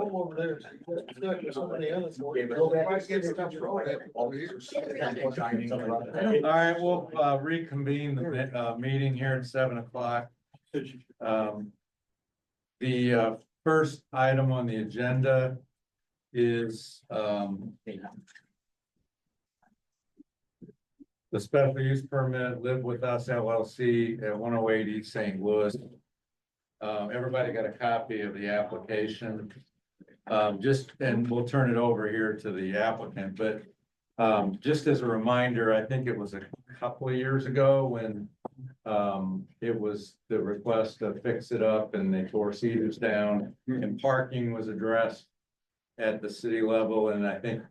home over there. Stuck with somebody else. All right, we'll reconvene the meeting here at 7 o'clock. The first item on the agenda is the special use permit, Live With Us LLC at 108 East St. Louis. Everybody got a copy of the application. And we'll turn it over here to the applicant, but just as a reminder, I think it was a couple of years ago when it was the request to fix it up and they tore cedars down and parking was addressed at the city level. And I think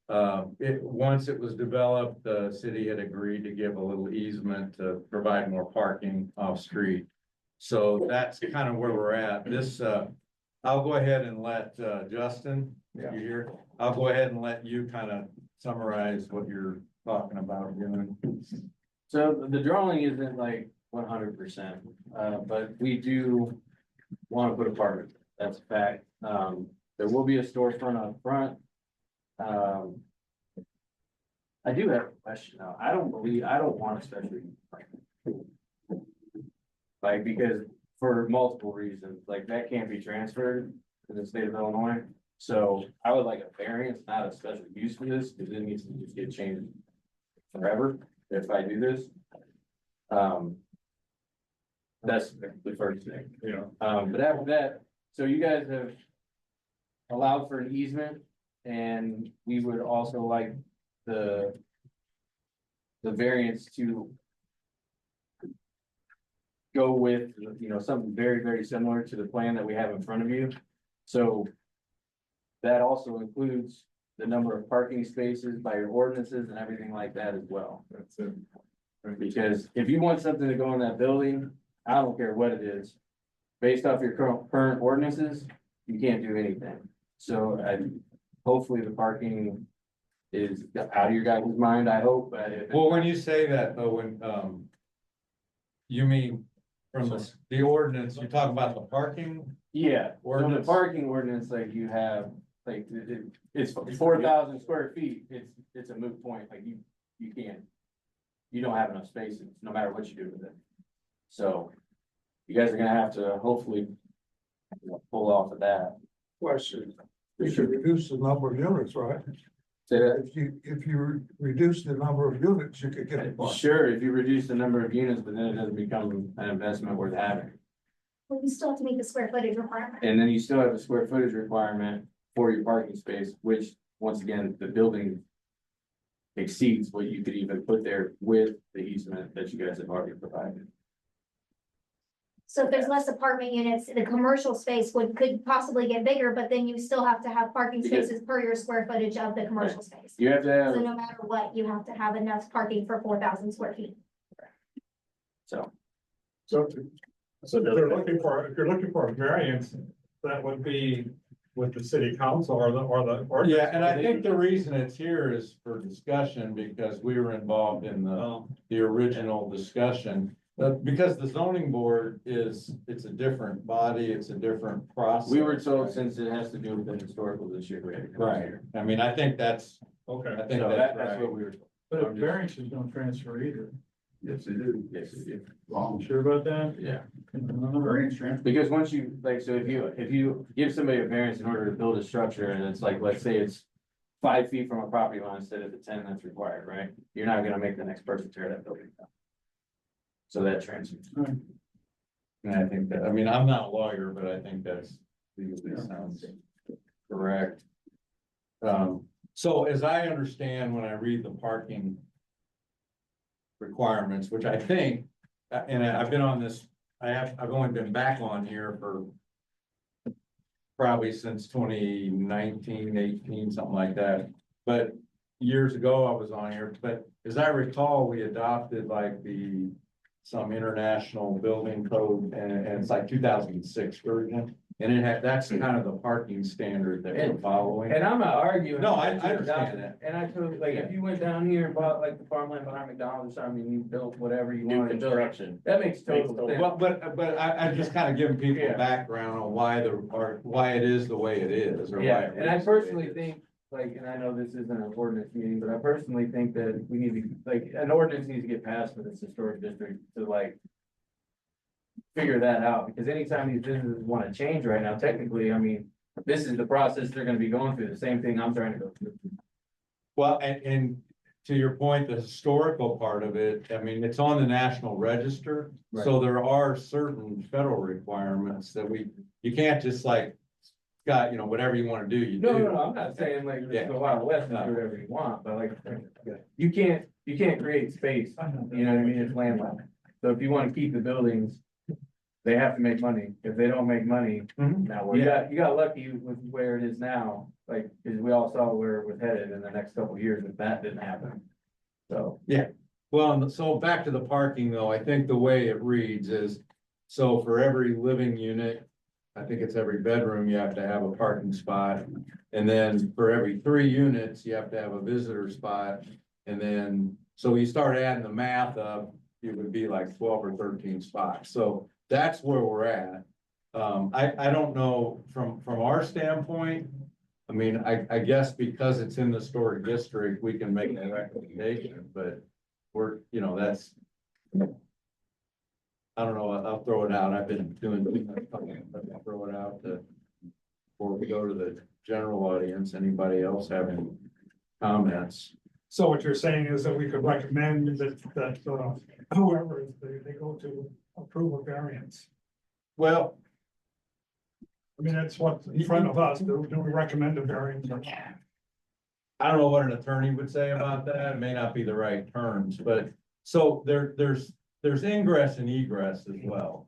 once it was developed, the city had agreed to give a little easement to provide more parking off street. So that's kind of where we're at. This, I'll go ahead and let Justin, you here, I'll go ahead and let you kind of summarize what you're talking about doing. So the drawing isn't like 100%, but we do want to put apartment. That's a fact. There will be a storefront up front. I do have a question though. I don't want a special use. Like, because for multiple reasons, like that can't be transferred to the state of Illinois. So I would like a variance, not a special use for this, because it needs to just get changed forever if I do this. That's the first thing. Yeah. But after that, so you guys have allowed for an easement, and we would also like the variance to go with, you know, something very, very similar to the plan that we have in front of you. So that also includes the number of parking spaces by your ordinances and everything like that as well. That's it. Because if you want something to go in that building, I don't care what it is, based off your current ordinances, you can't do anything. So hopefully the parking is out of your guys' mind, I hope. But Well, when you say that, though, when, you mean from the ordinance, you're talking about the parking? yeah, so the Ordinance. parking ordinance, like you have, like, it's 4,000 square feet, it's a moot point, like you can't. You don't have enough spaces, no matter what you do with it. So you guys are gonna have to hopefully pull off of that. Question, you should reduce the number of units, right? Say that. If you reduce the number of units, you could get it. Sure, if you reduce the number of units, but then it doesn't become an investment worth having. Well, you still have to meet the square footage requirement. And then you still have a square footage requirement for your parking space, which, once again, the building exceeds what you could even put there with the easement that you guys have already provided. So if there's less apartment units, the commercial space could possibly get bigger, but then you still have to have parking Because- spaces per your square footage of the commercial space. You have to So have, no matter what, you have to have enough parking for 4,000 square feet. so, So if you're looking for a variance, that would be with the city council or the. Yeah, and I think the reason it's here is for discussion, because we were involved in the original discussion. Because the zoning board it's a different body, it's a different process. we were told, since it has to do with the historical district, we had to come Right, here. I mean, I think that's Okay, So that's right. what we were told. but if variances don't transfer either. Yes, it is. Yes, it is. You sure about that? Yeah. Variance transfer. Because once you, like, so if you give somebody a variance in order to build a structure, and it's like, let's say it's 5 feet from a property line instead of the 10 that's required, right? You're not gonna make the next person tear that building down. So that transfers. And I think that, I mean, I'm not a lawyer, but I think that's legally sounds correct. So as I understand, when I read the parking requirements, which I think, and I've been on this, I've only been back on here for probably since 2019, 18, something like that. But years ago I was on here, but as I recall, we adopted like some international building code, and it's like 2006 version. And that's kind of the parking standard that we're following. And I'm not arguing. No, I understand that. And I told, like, if you went down here and bought like the farmland behind McDonald's or something, you built whatever you New wanted to build, construction. that makes total sense. Well, but I'm just kind of giving people Yeah. a background on why it is the way it is, or why. Yeah, it and I is the way it personally is. think, like, and I know this isn't an ordinance meeting, but I personally think that we need to, like, an ordinance needs to get passed for this historic district to like. Figure that out, because anytime these businesses wanna change right now, technically, I mean, this is the process they're gonna be going through, the same thing I'm trying to go through. Well, and to your point, the historical part of it, I mean, it's on the National Register. So there are certain federal requirements that you can't just like, Scott, whatever you wanna do, you do. No, I'm not saying like, Yeah. just go Wild West and do whatever you want, but like, you can't create space, you know what I mean, it's landlocked. So if you wanna keep the buildings, they have to make money, if they don't make money, Mhm. now, you got lucky with where it is now, like, cause we all saw where it was headed in the next couple of years if that didn't happen. So, Well, and so back to the parking though, I think the way it reads is, so for every living unit, I think it's every bedroom, you have to have a parking spot. And then for every 3 units, you have to have a visitor spot. And then, so you start adding the math up, it would be like 12 or 13 spots. So that's where we're at. I don't know, from our standpoint, I mean, I guess because it's in the historic district, we can make a recommendation, but we're, that's. I don't know, I'll throw it out. I've been doing too much talking, but I'll throw it out before we go to the general audience. Anybody else have any comments? So what you're saying is that we could recommend that whoever they go to approve a variance. Well, I mean, that's what's in front of us. Do we recommend a variance or not? I don't know what an attorney would say about that. It may not be the right terms, but so there's ingress and egress as well.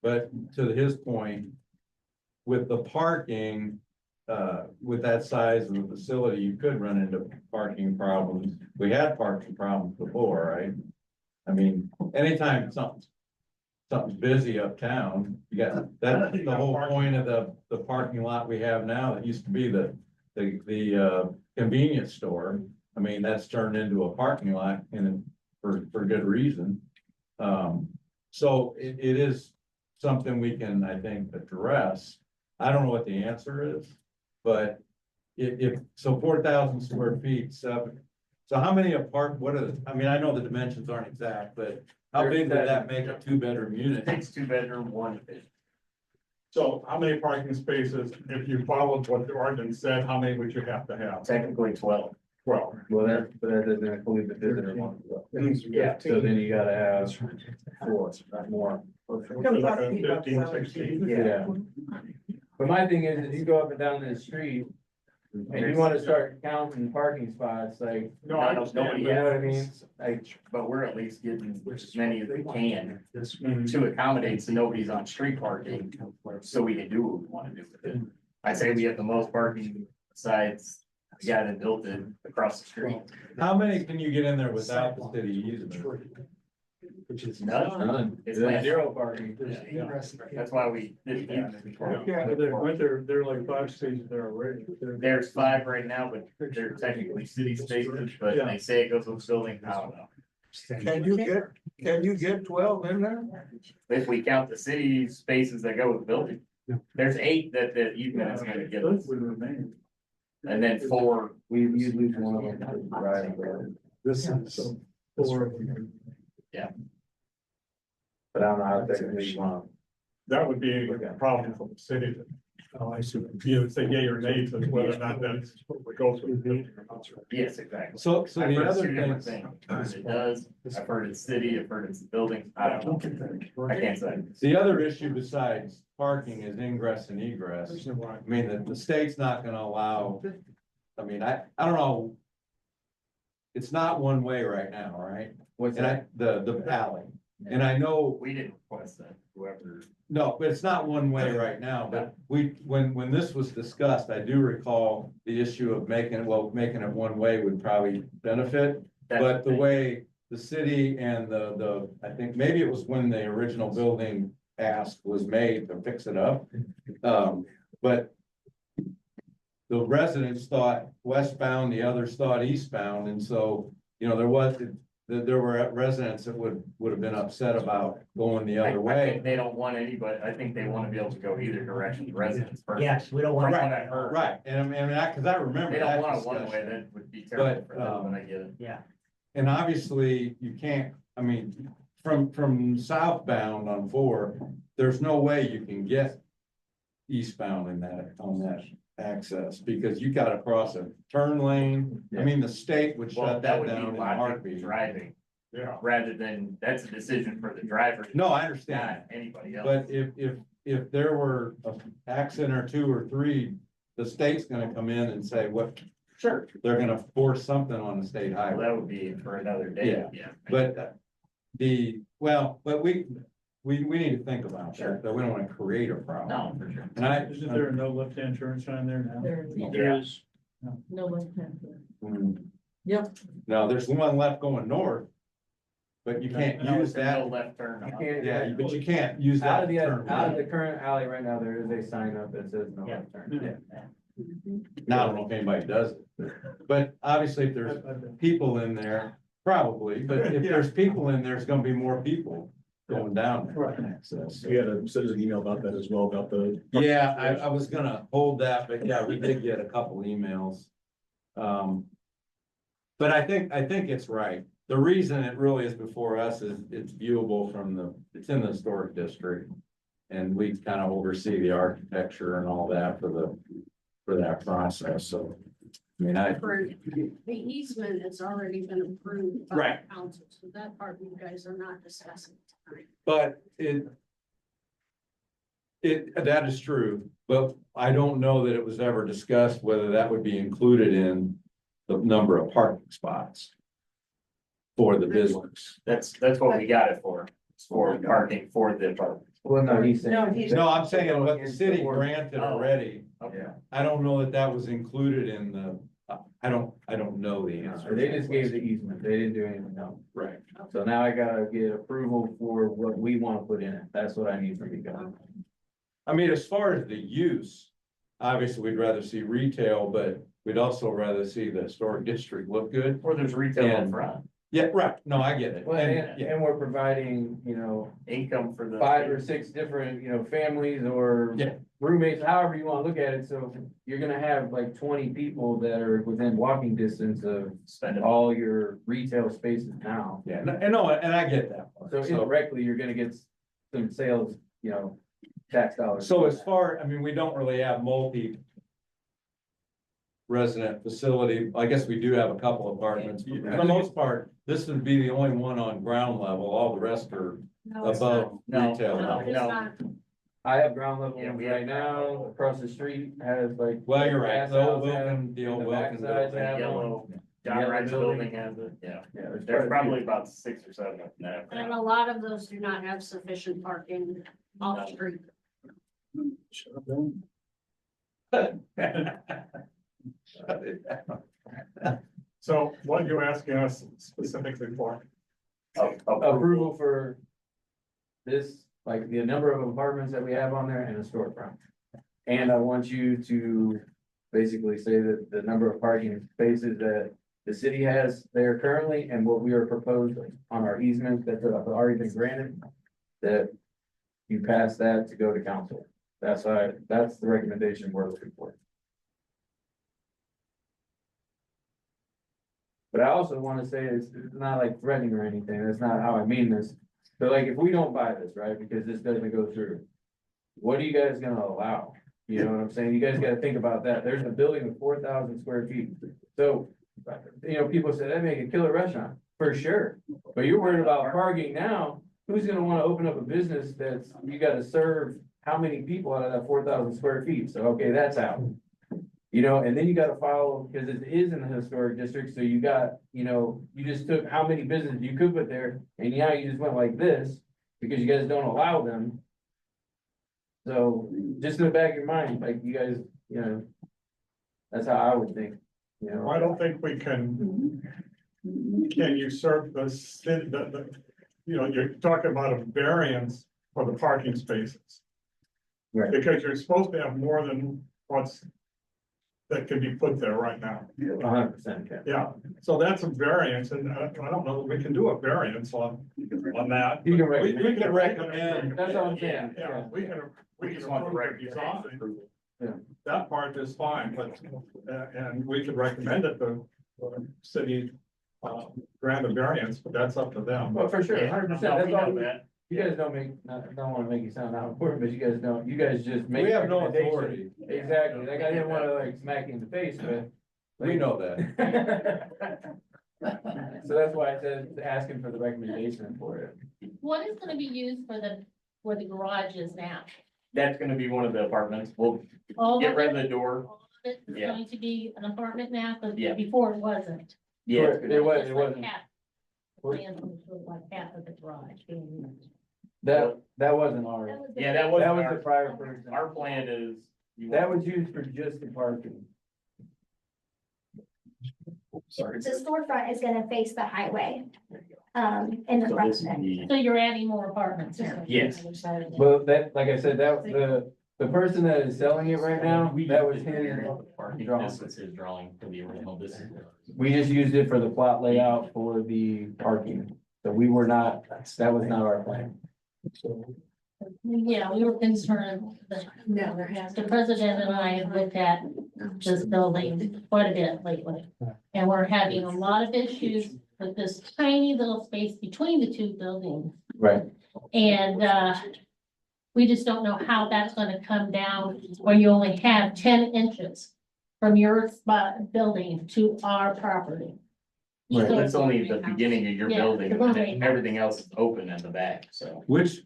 But to his point, with the parking, with that size of the facility, you could run into parking problems. We had parking problems before, right? I mean, anytime something's busy uptown, you got, that's the whole point of the parking lot we have now. That used to be the convenience store. I mean, that's turned into a parking lot and for good reason. So it is something we can, I think, address. I don't know what the answer is, but if so 4,000 square feet, so how many I mean, I know the dimensions aren't exact, but how big would that make a 2-bedroom unit? Takes 2-bedroom, 1 addition. So how many parking spaces, if you followed what the ordinance said, how many would you have to have? Technically 12. Well, well, that doesn't include the visitor one. Yeah. So then you gotta have 4, more. like a 15, 16. Yeah. But my thing is, if you go up and down the street, and you wanna start counting parking spots, like, No, I understand. you know what I mean? Like, But we're at least getting as many as we can Mhm. to accommodate so nobody's on street parking, so we can do what we wanna do with it. I say we have the most parking besides the guy that built it across the street. How many can you get in there without the city using it? Which is. None. It's there's like 0 parking. That's why we didn't use it. There are like 5 stations there already. There's 5 right now, but they're technically city spaces, but they say it goes with building, I don't know. Can you get 12 in there? If we count the city spaces that go with the building. There's 8 that Ethan is gonna give us, and then 4, We usually lose one of them. Right. This is. But I don't know how technically you want. That would be a problem for the city. Oh, I see. You would say yea or nay to whether or not that goes with the building or not. yes, exactly. So I've the heard it's other 2 different thing, things. It does, I've heard it's city, I've heard it's building, I don't know, I can't say. the other issue besides parking is ingress and egress. I mean, the state's not gonna allow, I mean, I don't know. It's not one way right now, right? What's And that? the alley, and I know, We didn't request that, whoever. no, but it's not one way right now, but when this was discussed, I do recall the issue of making it one way would probably benefit. But the way the city and I think maybe it was when the original building ask was made to fix it up. But the residents thought westbound, the others thought eastbound, and so, you know, there were residents that would have been upset about going the I other think way. they don't want anybody, I think they wanna be able to go either direction, residents first. Yes, we don't From want. what I heard. Right, and cause I remember They don't that want a one way, discussion. that would be terrible But, for them, when I get it. Yeah, And obviously, you can't, I mean, from southbound on 4, there's no way you can get eastbound in that, on that access, because you gotta cross a turn lane. I mean, the state would Well, shut that that would be down in a logic heartbeat. driving, Yeah. rather than, that's a decision for the driver. No, I understand. Not anybody else. But if there were an accident or 2 or 3, the state's gonna come in and say, what, Sure. they're gonna force something on the state Well, highway. that would be for another day, yeah. But but we need to think about Sure. that, that we don't wanna create a problem. No, for sure. And I. Isn't there a no left-hand turn sign there now? There Yeah. is no left hand turn. Mm. Yep. No, there's one left going north. But you can't No, use it's a no that, left turn. You on. can't, yeah, but you can't use Out that of the, term. out of the current alley right now, there is a sign up that says no Yeah. left turn. Now, I don't know if anybody does it, but obviously if there's people in there, probably, but if there's people in there, there's gonna be more people going down there. Right. Access. We had a citizen email about that as well, about the. Yeah, I was gonna hold that, but yeah, we did get a couple emails. But I think it's right. The reason it really is before us is it's viewable from it's in the historic district. And we kind of oversee the architecture and all that for that process, so. I mean, For the easement has already been approved by Right. the council, so that part you guys are not discussing tonight. but that is true, but I don't know that it was ever discussed whether that would be included in the number of parking spots for the business. That's what we got it for, it's for parking for the apartment. Well, no, he's saying. No, he's- No, I'm saying what the city granted Oh. already, Okay. I don't know that was included in I don't know the answer. So they just gave the easement, they didn't do anything else. Right. So now I gotta get approval for what we wanna put in it, that's what I need from you guys. I mean, as far as the use, obviously, we'd rather see retail, but we'd also rather see the historic district look good. Or there's retail in And- front, Yeah, right, no, I get it. Well, And, yeah, and we're providing, you know, income for the. 5 or 6 different, you know, families or Yeah. roommates, however you wanna look at it, so you're gonna have like 20 people that are within walking distance of Spend it. all your retail spaces now. yeah, and I get that. part. So indirectly, you're gonna get some sales, you know, tax dollars. So as far, I mean, we don't really have resident facility, I guess we do have a couple apartments, but for the most part, this would be the only one on ground level, all the rest are No, it's not. above No, retail No, level. it's No. not. I have ground level Yeah, ones we have right ground now, level. across the street has like. Well, you're right, glass the old houses have Wilkin, the them, old and Wilkin. backsides building. have them. Yellow, John Yellow Rice building. building has it, yeah. Yeah, There's quite a few. probably about 6 or 7 of them. And a lot of those do not have sufficient parking off street. So what are you asking us specifically for? Approval for this, like the number of apartments that we have on there and a storefront. And I want you to basically say that the number of parking spaces that the city has there currently and what we are proposing on our easement that have already been granted. That you pass that to go to council. That's the recommendation we're looking for. But I also wanna say it's not like threatening or anything, that's not how I mean this. But like, if we don't buy this, right, because this doesn't go through. What are you guys gonna allow? You know what I'm saying? You guys gotta think about that. There's a building with 4,000 square feet. So, you know, people say that make a killer restaurant, for sure. But you're worried about parking now. Who's gonna wanna open up a business that's, you gotta serve how many people out of that 4,000 square feet? So, okay, that's out. You know, and then you gotta follow, because it is in the historic district, so you got, you know, you just took how many businesses you could put there, and now you just went like this, because you guys don't allow them. So, just in the back of your mind, like, you guys, you know, that's how I would think, you know. I don't think we can usurp the city, you know, you're talking about a variance for the parking spaces. Right. Because you're supposed to have more than what's. That could be put there right now. 100%, yeah. Yeah, so that's a variance, and I don't know that we can do a variance on that. You can We can recommend. That's all I'm saying. Yeah, we can just want the approve the design. Yeah. That part is fine, but, and we could recommend it to the city, grant a variance, but that's up to them. Well, for sure, 100%. No, That's we all. know that. You guys don't don't wanna make you sound not important, but you guys don't, you guys just make. We have no recommendations. authority. Exactly, like I didn't wanna like smack you in the face, but. We know that. So that's why I said asking for the recommendation for it. What is gonna be used for where the garage is now? That's gonna be one of the apartments. We'll All get of rid it, of the door. all of it is Yeah. going to be an apartment now, because Yeah. before it wasn't. Yeah, Correct. It was, Just it like wasn't, half. The plan was like half of the garage being used. that wasn't ours. That was the- yeah, that was That was the our, prior person. our plan is. That was used for just the parking. Sorry. The storefront is gonna face the highway, in the So front this of would it. be, So you're adding more apartments here? Yes. Well, that, like I said, that, the person that is selling it right now, that was his parking, drawing. this was his drawing for the original, this is. We just used it for the plot layout for the parking. So we were not, that was not our plan. Yeah, we were concerned that the president and I have looked at this building quite a bit lately. And we're having a lot of issues with this tiny little space between the two buildings. Right. And, we just don't know how that's gonna come down when you only have 10 inches from your spot building to our property. Right. So- That's only the beginning of your Yeah, building, the and then mermaid house. everything else is open at the back, so. Which,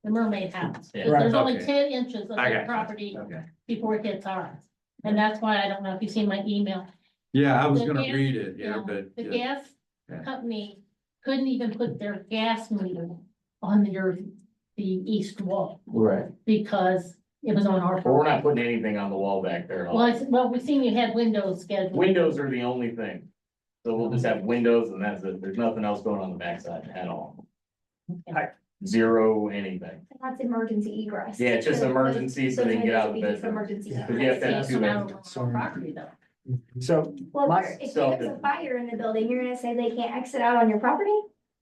The mermaid house. Yeah. 'Cause there's only Okay. 10 inches of I got their you. property okay. before it hits ours. And that's why I don't know if you've seen my email. Yeah, I was The gonna gas- read it, yeah, Yeah, but. The yeah. gas Yeah. company couldn't even put their gas meter on the east wall Right. because it was on our. But we're not putting anything on the wall back there at Well, all. well, we seen you had windows scheduled. Windows are the only thing. So we'll just have windows and that's it. There's nothing else going on the backside at all. Zero anything. That's emergency egress. Yeah, it's just Those- emergency so they can get out of the those windows would be bedroom. for emergency Yeah. But you have to have egress. two Come out bedrooms. on our property though. So, Well, My- if So- there's a fire in the building, you're gonna say they can't exit out on your property?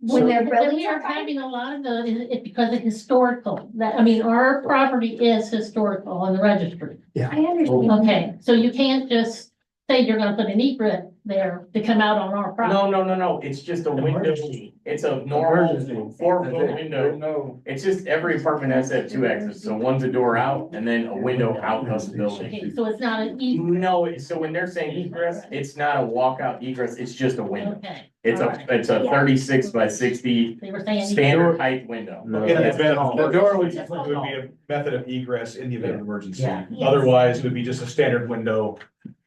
So When their we buildings are are fire? having a lot of it because of historical, that, I mean, our property is historical on the registry. I understand. Okay, so you can't just say you're gonna put an egret there to come out on our property. No, it's just a window. Emergency. It's a normal Emergency. 4-foot That's it. window. There's no, It's just every apartment has to have two exits. So one's a door out and then a window out of the building. Okay, so it's not an egret, No, so when they're saying egress, it's not a walkout egress, it's just a window. okay. It's a, Alright. it's a 36 by 60 They were saying. standard height window. No. in the It's- event, the door would, it would be a method of egress in the event of emergency. Yeah. Otherwise, it would be just a standard window.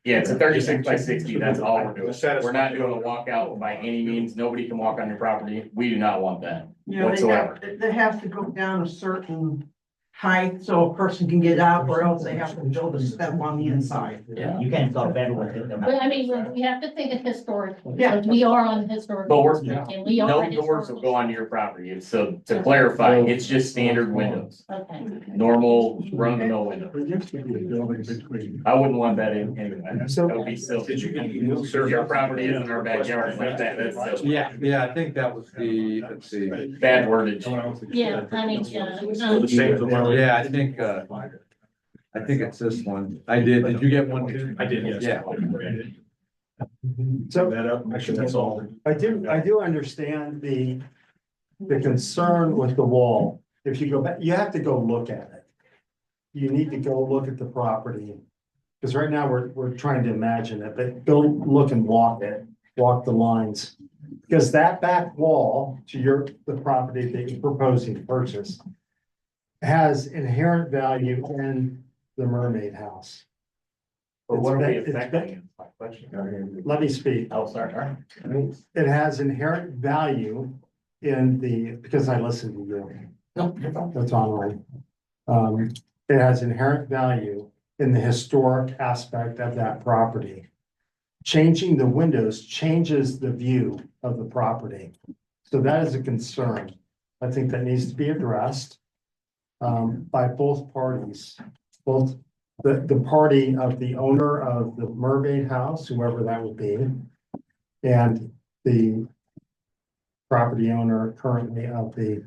Yeah, it's a 36 by 60, that's all we're doing. To satisfy- We're not doing a walkout by any means, nobody can walk on your property, we do not want that. You know, Whatsoever. they have to go down a certain height so a person can get out, or else they have to build a step on the inside. Yeah. You can't go bedroom with them. But I mean, we have to think of historical, Yeah. because we are on the historical. But we're- district, and we are No a doors will historical- go onto your property, so to clarify, it's just standard windows, Okay, normal run-of-the-mill windows. There used to be a building between. I wouldn't want that in anyway, So- that would be silly. Did you get- Your property is in our backyard like that, that's silly. Yeah, I think that was the, let's see. Bad wordage. yeah, I mean, The same as the one- Yeah, I think it's this one. I did you get one too? I did, yes. Yeah. So that up, actually, that's all. I do understand the concern with the wall. If you go back, you have to go look at it. You need to go look at the property. Because right now, we're trying to imagine it, but go look and walk it, walk the lines. Because that back wall to the property that you're proposing to purchase has inherent value in the mermaid house. But what are we It's been- affecting? Is my question. Let me speak. Oh, sorry, all right. It has inherent value in because I listened to you. No, you're fine. That's online. It has inherent value in the historic aspect of that property. Changing the windows changes the view of the property. So that is a concern. I think that needs to be addressed. By both parties, both the party of the owner of the Mermaid House, whoever that would be. And the property owner currently of the,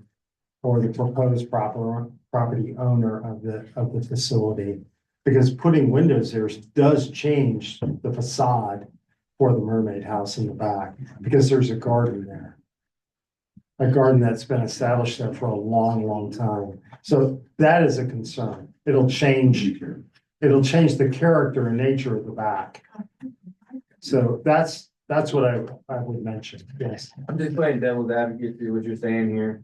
or the proposed property owner of the facility. Because putting windows there does change the facade for the Mermaid House in the back, because there's a garden there. A garden that's been established there for a long, long time. So that is a concern. It'll change the character and nature of the back. So that's what I would mention, yes. I'm just playing devil's advocate to what you're saying here.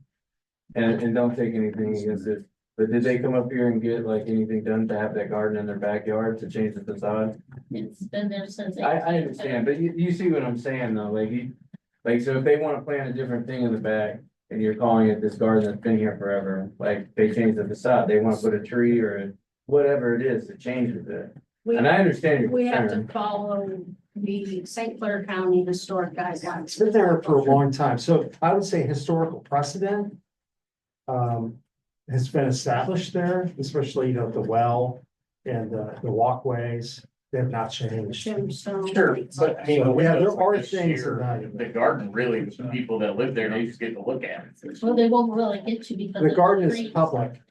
And don't take anything against this, but did they come up here and get like anything done to have that garden in their backyard to change the facade? It's been there since. I understand, but you see what I'm saying though, like, so if they wanna plant a different thing in the back. And you're calling it this garden that's been here forever, like they changed the facade, they wanna put a tree or whatever it is that changes it. And I understand your We have to concern. follow the St. Clair County Historic Guidelines. It's been there for a long time, so I would say historical precedent. Has been established there, especially, you know, the well and the walkways, they have not changed. Gemstone. Sure, but you know, Yeah, there windows are like this things here, about the garden really, the people that live there, they just get to look at it. Well, they won't really get you because. The of garden is trees. public,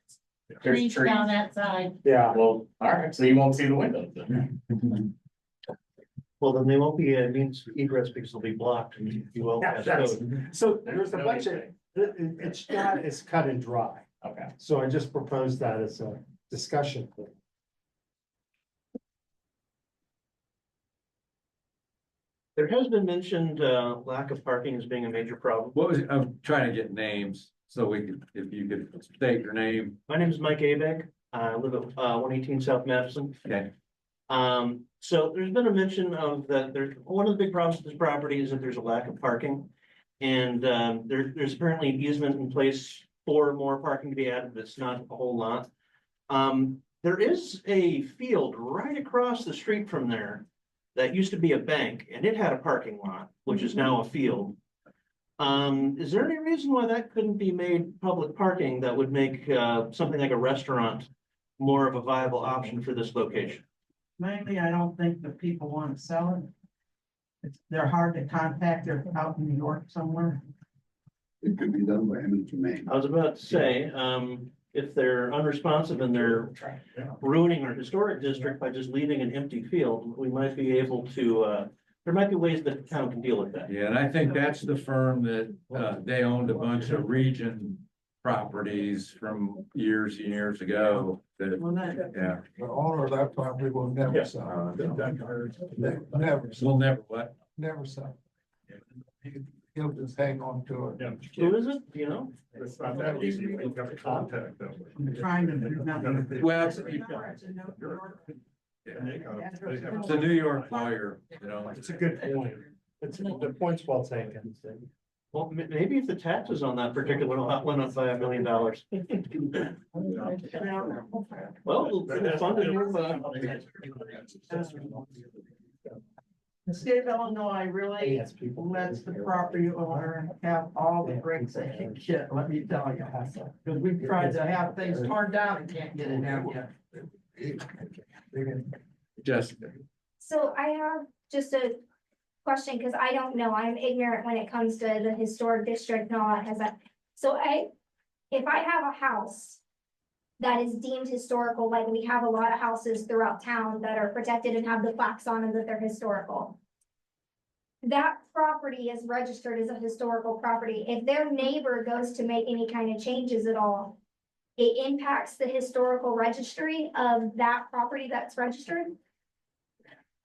There's Trees trees. down that side. yeah. Well, all right, so you won't see the windows then. Well, then they won't be a means of egress because they'll be blocked and you won't. Yeah, have that's- code. So There's there's a no bunch of, anything. it's not as cut and dry, Okay. so I just proposed that as a discussion. There has been mentioned, lack of parking as being a major problem. What was, I'm trying to get names, so we could, if you could state your name. My name is Mike Abeck. I live at, 118 South Madison. Okay. So there's been a mention of that there's, one of the big problems with this property is that there's a lack of parking. And, there's apparently an easement in place for more parking to be added, but it's not a whole lot. There is a field right across the street from there that used to be a bank and it had a parking lot, which is now a field. Is there any reason why that couldn't be made public parking that would make, something like a restaurant more of a viable option for this location? Mainly, I don't think the people want to sell it. They're hard to contact, they're out in New York somewhere. It could be done by eminent domain. I was about to say, if they're unresponsive and they're ruining our historic district by just leaving an empty field, we might be able to, there might be ways that the town can deal with that. Yeah, and I think that's the firm that, they owned a bunch of region properties from years and years ago. That, Well, that, yeah, The owner of that property will never sell. Never, we'll never, what? never sell. He'll just hang on to it. Yeah. Who is it, do you know? It's not that easy, we've got to contact them. I'm trying to do nothing. Well, it's a New York lawyer, you know. It's a good point. The point's well taken. Well, maybe if the taxes on that particular lot went up by $1 million. Well, it's fun to The state of Illinois really Yes, people. lets the property owner have all the breaks they can get, let me tell you. Because we've tried to have things torn down and can't get it down yet. Jessica. So I have just a question, because I don't know, I'm ignorant when it comes to the historic district and all that, has that. So if I have a house that is deemed historical, like we have a lot of houses throughout town that are protected and have the plaques on them that they're historical. That property is registered as a historical property. If their neighbor goes to make any kind of changes at all, it impacts the historical registry of that property that's registered.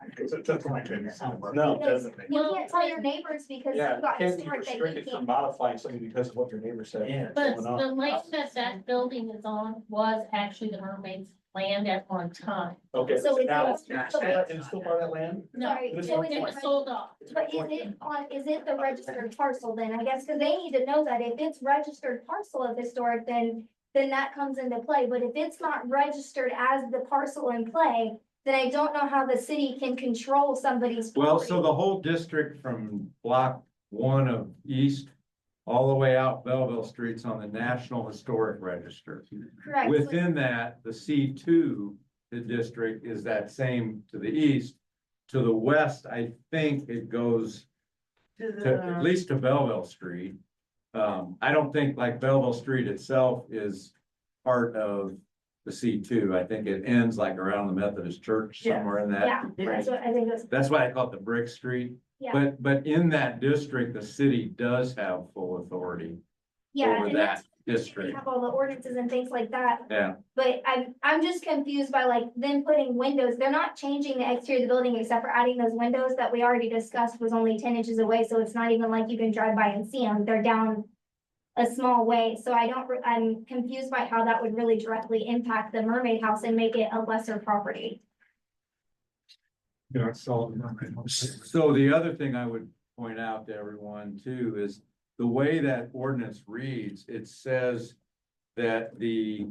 No, Because it doesn't. you can't tell your neighbors because you've got historic that you can't. modifying something because of what your neighbor said. But the land that building is on was actually the mermaid's land at one time. Okay. So it's- Now, so it's- and it's still part of that land? No, Sorry, it so it's- was sold off. But is it the registered parcel then? I guess, because they need to know that if it's registered parcel of historic, then that comes into play. But if it's not registered as the parcel in play, then I don't know how the city can control somebody's Well, property. so the whole district from block 1 of East all the way out Belleville Street's on the National Historic Register. Correct. Within that, the C2 district is that same to the east. To the west, I think it goes to, at least to Belleville Street. I don't think like Belleville Street itself is part of the C2. I think it ends like around the Methodist Church, Yeah. somewhere in that. Yeah, that's what I think it's, That's why I call it the Brick Street. yeah, But in that district, the city does have full authority yeah. over and that that's- We district. have all the ordinances and things like that. Yeah, But I'm just confused by like them putting windows, they're not changing the exterior of the building except for adding those windows that we already discussed was only 10 inches away, so it's not even like you can drive by and see them, they're down a small way, so I'm confused by how that would really directly impact the Mermaid House and make it a lesser property. You know, it's all. so the other thing I would point out to everyone too is the way that ordinance reads, it says that the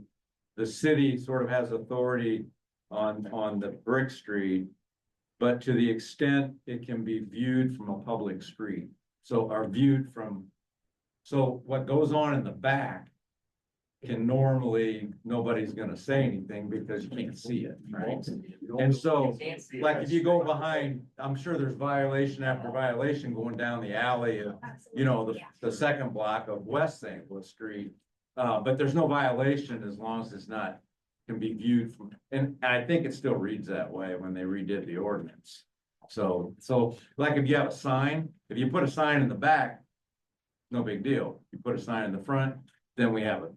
city sort of has authority on the Brick Street, but to the extent it can be viewed from a public street, so are viewed from, so what goes on in the back can normally, nobody's gonna say anything because you can't see it, right? And so, You can't see it. like if you go behind, I'm sure there's violation after violation going down the alley of, you know, the second block of West St. Louis Street. But there's no violation as long as it's not, can be viewed from, and I think it still reads that way when they redid the ordinance. So like if you have a sign, if you put a sign in the back, no big deal. You put a sign in the front, then we have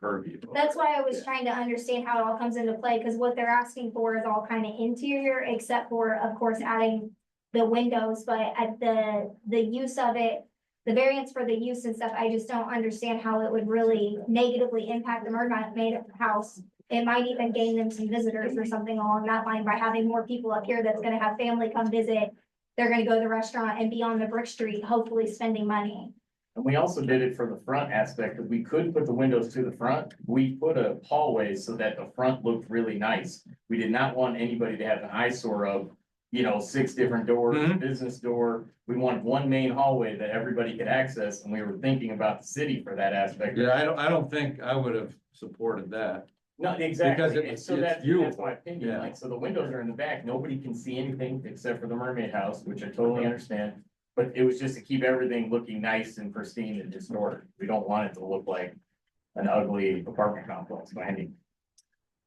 purview. That's why I was trying to understand how it all comes into play, because what they're asking for is all kind of interior, except for, of course, adding the windows, but at the use of it, the variance for the use and stuff, I just don't understand how it would really negatively impact the Mermaid House. It might even gain them some visitors or something along that line by having more people up here that's gonna have family come visit. They're gonna go to the restaurant and be on the Brick Street, hopefully spending money. And we also did it for the front aspect, because we could put the windows to the front. We put a hallway so that the front looked really nice. We did not want anybody to have an eyesore of, you know, 6 different doors, Mhm. business door. We wanted one main hallway that everybody could access, and we were thinking about the city for that aspect. Yeah, I don't think I would have supported that. No, exactly, Because and so it's that's viewable. my opinion, Yeah. like, so the windows are in the back, nobody can see anything except for the Mermaid House, which I totally understand. But it was just to keep everything looking nice and pristine and historic, we don't want it to look like an ugly apartment complex by any.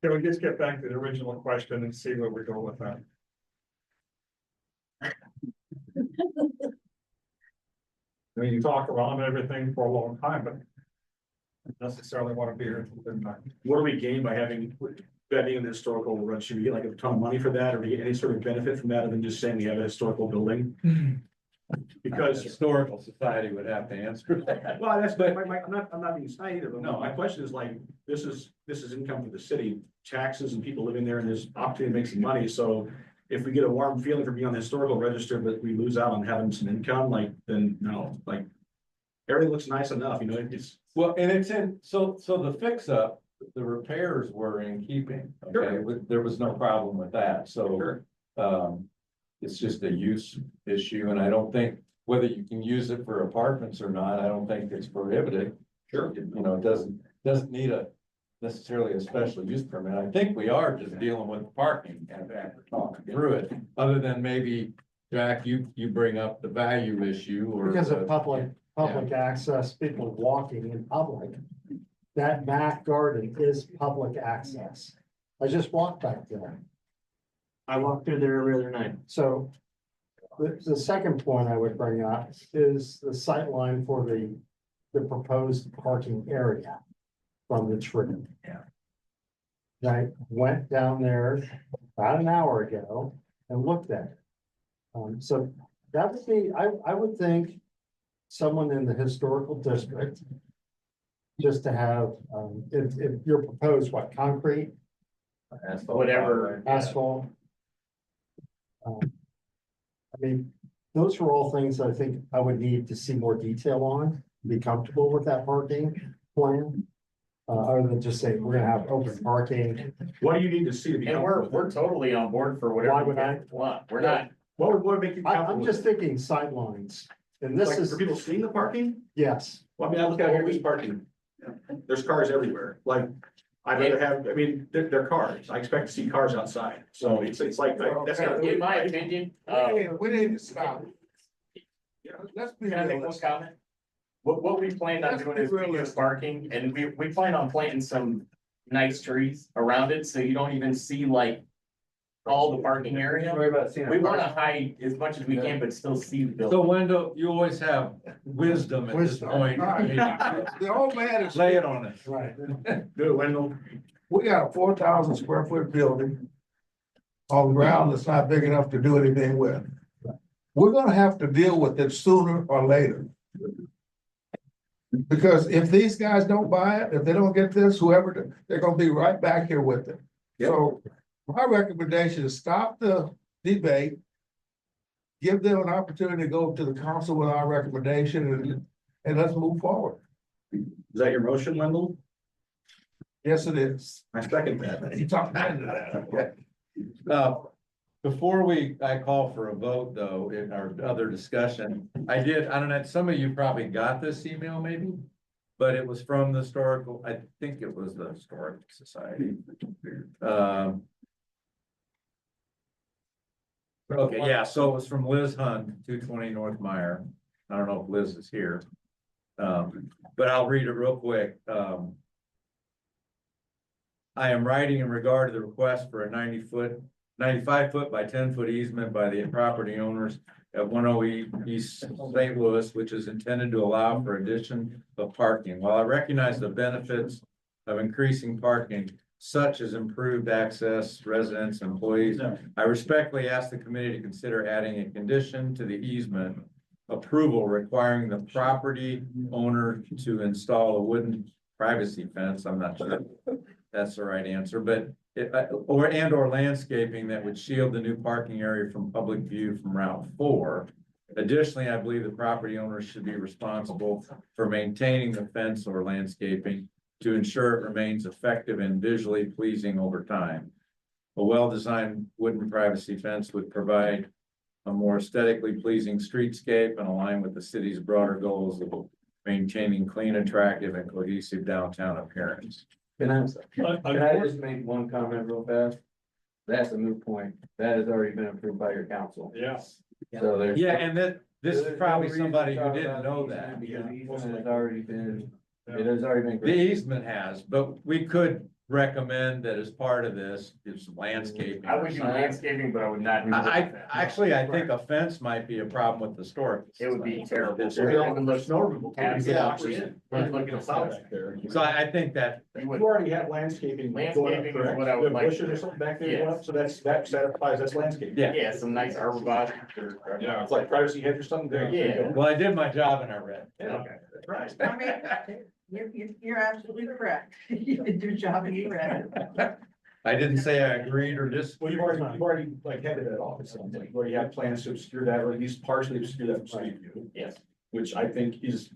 Can we just get back to the original question and see where we go with that? I mean, you talk around everything for a long time, but necessarily want to be here. until midnight. What do we gain by having, betting in the historical register? Should we get like a ton of money for that, or do we get any sort of benefit from that, other than just saying we have a historical building? Because, Historical Society would have to answer that. well, that's, I'm not being snide either, but no, my question is like, this is income for the city, taxes and people living there, and there's opportunity to make some money, so if we get a warm feeling for being on the historical register, but we lose out on having some income, like, then no, like, everything looks nice enough, you know, it's. Well, and it's in, so the fix up, the repairs were in keeping, okay, there was no problem with that, so. It's just a use issue, and I don't think whether you can use it for apartments or not, I don't think it's prohibited. Sure. You know, it doesn't need necessarily a special use permit. I think we are just dealing with parking and after talking through it, other than maybe, Jack, you bring up the value issue or. Because of the- public access, people walking in public. That back garden is public access. I just walked back there. I walk through there every other night. So the second point I would bring up is the sight line for the proposed parking area from the tree. Yeah. I went down there about an hour ago and looked at it. So that would be, I would think someone in the historical district, just to have, if you're proposed, what, concrete, Whatever. asphalt? I mean, those are all things I think I would need to see more detail on, be comfortable with that parking plan. Other than just say, we're gonna have open parking. What do you need to see to be And comfortable we're with it? totally on board for Why whatever would you I? guys want, we're not, What would make you comfortable I'm with just it? thinking sightlines. And this Like, is, for people seeing the parking? yes, Well, I mean, I look out here, there's parking. There's cars everywhere, like, I'd rather have, I mean, they're cars, I expect to see cars outside, so it's like, that's not. In my opinion, We need to stop. Let's be can I make one realistic. comment? What we planned on Let's doing be is we do realistic. parking, and we plan on planting some nice trees around it, so you don't even see like all the parking area. We wanna hide as much as we can, but still see the So building. Wendell, you always have wisdom at this Wisdom. point. The old man is. Lay it on us. right. Do it, Wendell. We got a 4,000 square foot building on the ground that's not big enough to do anything with. We're gonna have to deal with it sooner or later. Because if these guys don't buy it, if they don't get this, whoever, they're gonna be right back here with it. So my recommendation is stop the debate. Give them an opportunity to go to the council with our recommendation and let's move forward. Is that your motion, Wendell? Yes, it is. I second that. You talked me into that, okay? Before I call for a vote though, in our other discussion, I don't know, some of you probably got this email maybe. But it was from the historical, I think it was the Historic Society. Okay, yeah, so it was from Liz Hunt, 220 North Meyer. I don't know if Liz is here. But I'll read it real quick. I am writing in regard to the request for a 95 foot by 10 foot easement by the property owners at 108 East St. Louis, which is intended to allow for addition of parking. While I recognize the benefits of increasing parking, such as improved access, residents, employees, I respectfully ask the committee to consider adding a condition to the easement approval requiring the property owner to install a wooden privacy fence. I'm not sure that's the right answer, but or landscaping that would shield the new parking area from public view from Route 4. Additionally, I believe the property owners should be responsible for maintaining the fence or landscaping to ensure it remains effective and visually pleasing over time. A well-designed wooden privacy fence would provide a more aesthetically pleasing streetscape and align with the city's broader goals of maintaining clean, attractive, and cohesive downtown appearance. Can I just make one comment real fast? That's a moot point. That has already been approved by your council. Yes. So there's. Yeah, and this is there's probably no reason somebody to who talk didn't about know the that. easement, because the easement has already been, it has already been. The granted. easement has, but we could recommend that as part of this, do some landscaping. I would do landscaping, but I would not. do I that. actually, I think a fence might be a problem with the store. It would be terrible. We're gonna look snow removal. Yeah. We're looking at plow back there. So I think that, You would- You already have landscaping going up, Landscaping is correct? what I You would have like bushes to- or something back there Yes. going up, so that satisfies, that's landscaping. yeah, Yeah, some nice arbor Yeah, it's like privacy hedge or something there. you go. well, I did my job and I read. Okay. That's right. I mean, you're absolutely correct. You did your job and you read it. I didn't say I agreed or dis. Well, you've already like headed that off, it sounds like, you already have plans to obscure that, or at least partially obscure that from street view, Yes. which I think is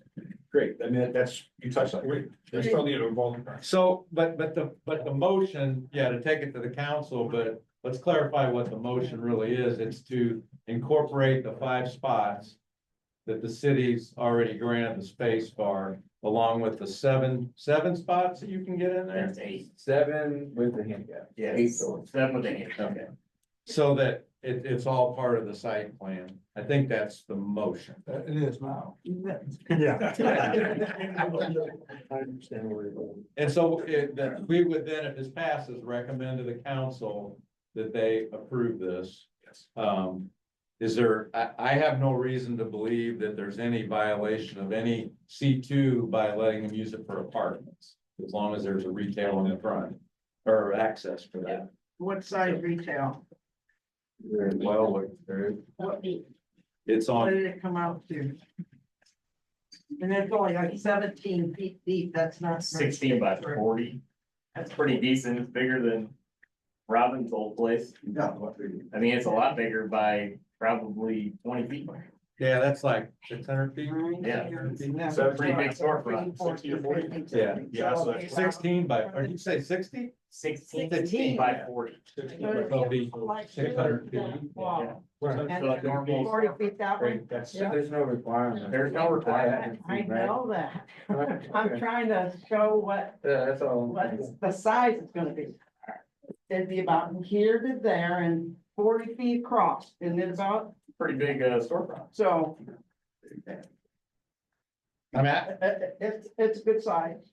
great. I mean, that's, you touched on it. They still need to involve. So, but the motion, yeah, to take it to the council, but let's clarify what the motion really is. It's to incorporate the 5 spots that the city's already granted the space for, along with the seven spots that you can get in there. That's 8. 7 with the handicap. Yes. 8 doors. 7 with the hand. Okay. So that it's all part of the site plan. I think that's the motion. It is now. Yeah. I understand where you're going. And so that we would then, if this passes, recommend to the council that they approve this. Yes. Is there, I have no reason to believe that there's any violation of any C2 by letting them use it for apartments. As long as there's a retail in the front or access for that. What size retail? Well, What be- it's What on, did it come out to? And it's only like 17 feet deep, that's not. 16 by 40. That's pretty decent. It's bigger than Robin's old place. I mean, it's a lot bigger by probably 20 feet. Yeah, that's like 600 feet. Yeah. It's a pretty big storefront. 60 to 40. Yeah. Yeah, so that's- 16 by, or did you say 60? 16 by 40. It'll be 600 feet. Wow. Yeah. So normal. 40 feet that way. Great, that's. There's no requirement. There's no requirement. I know that. I'm trying to show what That's all. the size is gonna be. It'd be about here to there and 40 feet across, isn't it about? Pretty big storefront. So I mean, it's good size.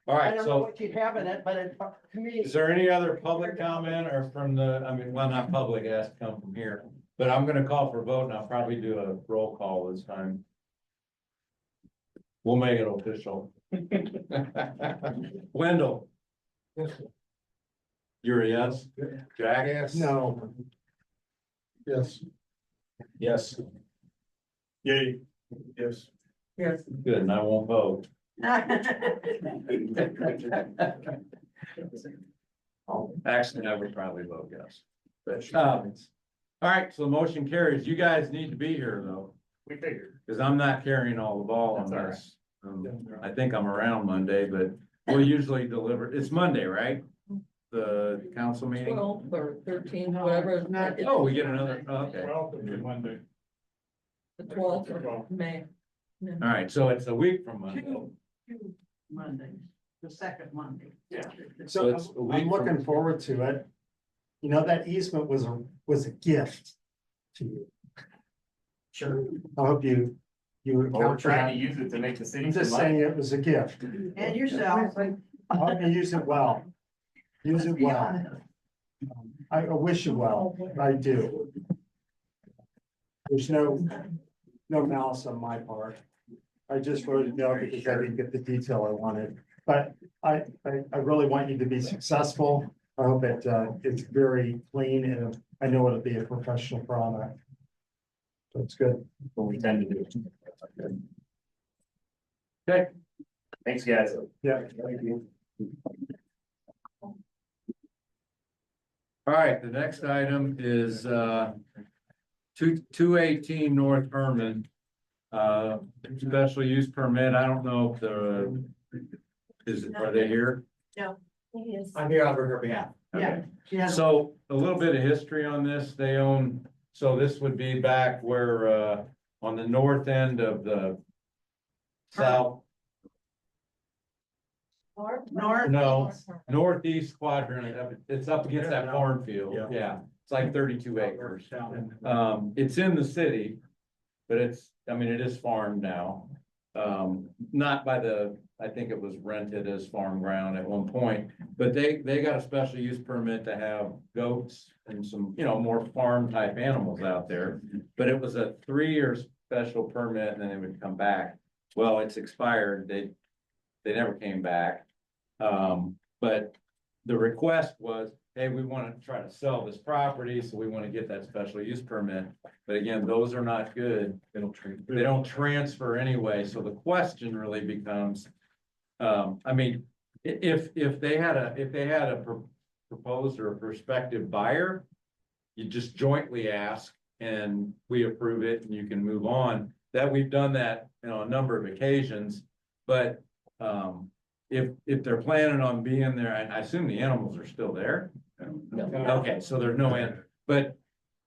all I right, don't know so what you'd have in it, but it, to me. is there any other public comment or from the, I mean, well, not public, it has to come from here. But I'm gonna call for a vote and I'll probably do a roll call this time. We'll make it official. Wendell. You're a yes? Jack? Yes. No, Yes. Yes. Yay. Yes. Yes. Good, and I won't vote. Actually, I would probably vote yes. But, all right, so the motion carries. You guys need to be here though, We figured. because I'm not carrying all the ball on That's all this. I think I'm around Monday, but we'll usually deliver, it's Monday, right? The council meeting? 12 or 13, whatever, it's not. Oh, we get another, oh, okay. All 12th would be Monday. The 12th of May. right, so it's a week from Monday. Two Mondays, the second Monday. Yeah. So it's a so week I'm from- looking forward to it. You know, that easement was a gift to you. Sure. I hope you Well, we're account for trying that. to use it to make the city I'm some just money. saying it was a gift. And yourself. I hope you use it well. Use it well. I wish you well. I do. There's no malice on my part. I just voted no because I didn't get the detail I wanted. But I really want you to be successful. I hope it's very clean and I know it'll be a professional product. So it's good. What we tend to do. Okay. Thanks, guys. Yeah. Thank you. All right, the next item is 218 North Herman. Special use permit. I don't know if are they here? I'm here on her behalf. Yeah. Yeah. So a little bit of history on this. They own, so this would be back where on the north end of the south, North. no, northeast quadrant. It's up against that farm field. Yeah. Yeah, it's like 32 acres. Down in- It's in the city, but it's, I mean, it is farmed now. Not by the, I think it was rented as farm ground at one point, but they got a special use permit to have goats and some, more farm type animals out there. But it was a 3-year special permit and then they would come back. Well, it's expired. They never came back. But the request was, hey, we want to try to sell this property, so we want to get that special use permit. But again, those are not good. They don't transfer anyway, so the question really becomes, I mean, if they had a proposed or a prospective buyer, you just jointly ask and we approve it and you can move on. That we've done that, a number of occasions, but, if they're planning on being there, I assume the animals are still there. Okay, so there's no end, but,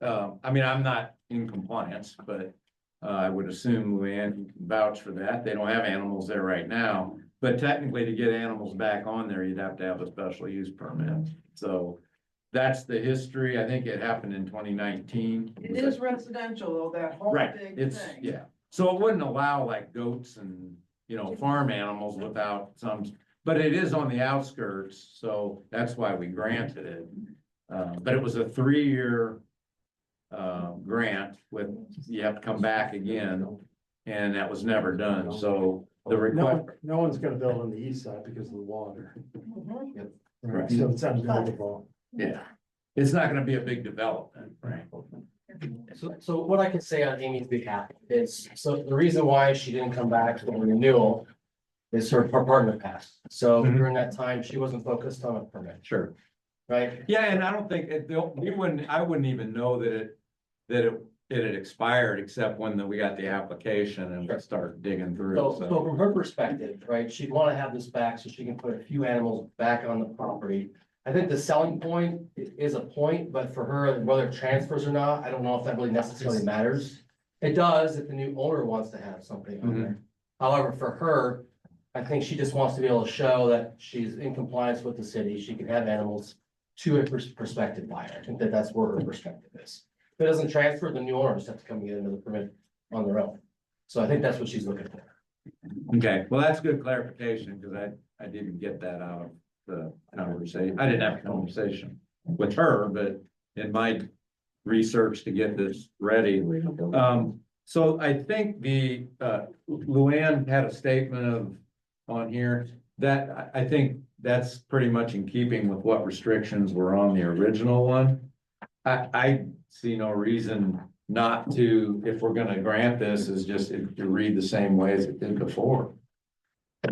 I mean, I'm not in compliance, but, I would assume Luann can vouch for that. They don't have animals there right now. But technically to get animals back on there, you'd have to have a special use permit. So that's the history. I think it happened in 2019. It is residential though, that whole Right, big it's, thing. yeah. So it wouldn't allow like goats and, farm animals without some, but it is on the outskirts, so that's why we granted it. But it was a 3-year grant with, you have to come back again, and that was never done, so the request. No one's gonna build on the east side because of the water. Right. So it's unbuildable. Yeah, it's not gonna be a big development, right? So what I can say on Amy's behalf is, so the reason why she didn't come back for the renewal is her partner passed. So Mhm. during that time, she wasn't focused on a permit, Sure. right? Yeah, and I don't think I wouldn't even know that it it had expired, except when we got the application and we started digging through. So So, from her perspective, right, she'd wanna have this back so she can put a few animals back on the property. I think the selling point is a point, but for her, whether it transfers or not, I don't know if that really necessarily matters. It does if the new owner wants to have something on there. However, for her, I think she just wants to be able to show that she's in compliance with the city. She can have animals to a prospective buyer. I think that that's where her perspective is. If it doesn't transfer, the new owner just have to come and get another permit on their own. So I think that's what she's looking for. okay, well, that's good clarification, because I didn't get that out of the conversation. I didn't have a conversation with her, but in my research to get this ready. So I think the, Luann had a statement of, on here, that I think that's pretty much in keeping with what restrictions were on the original one. I see no reason not to, if we're gonna grant this, is just to read the same way as it did before. I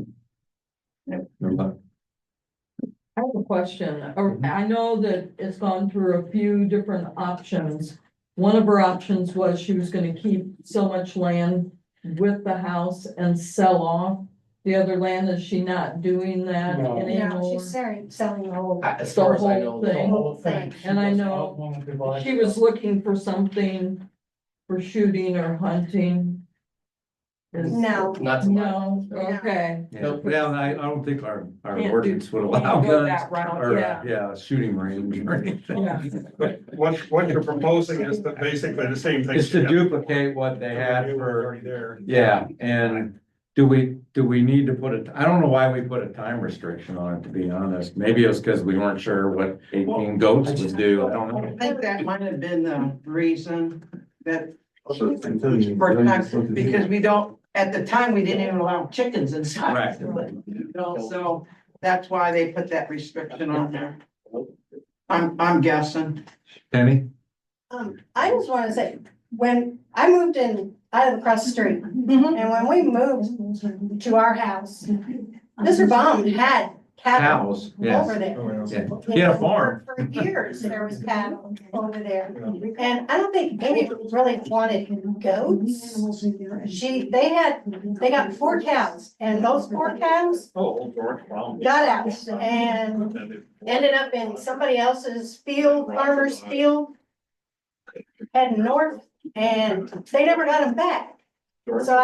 have a question. I know that it's gone through a few different options. One of her options was she was gonna keep so much land with the house and sell off the other land. Is she not doing that No. anymore? she's selling the whole. As far as I know. The whole whole thing. And I know she was looking for something for shooting or hunting. No, Not to my. No, okay. Yeah, well, I don't think our Can't do- ordinance would can't allow go guns that route, or, yeah. yeah, shooting range or anything. Yeah. But what you're proposing is that basically the same thing. It's to duplicate what they had for, Already there. yeah, and do we need to put I don't know why we put a time restriction on it, to be honest. Maybe it was because we weren't sure what 18 goats would do, I don't know. I think that might have been the reason that, For because we don't, at the time, we didn't even allow chickens inside. Right. You know, so that's why they put that restriction on there. I'm guessing. Penny? I just wanna say, when I moved in, I live across the street, and when we moved to our house, Mr. Baum had cattle Cows, yes. over there. Yeah. He had a farm. For years, there was cattle over there, and I don't think anyone really wanted goats. They got 4 cows, and those 4 cows Oh, George, wow. got out and ended up in somebody else's field, farmer's field, heading north, and they never got them back. So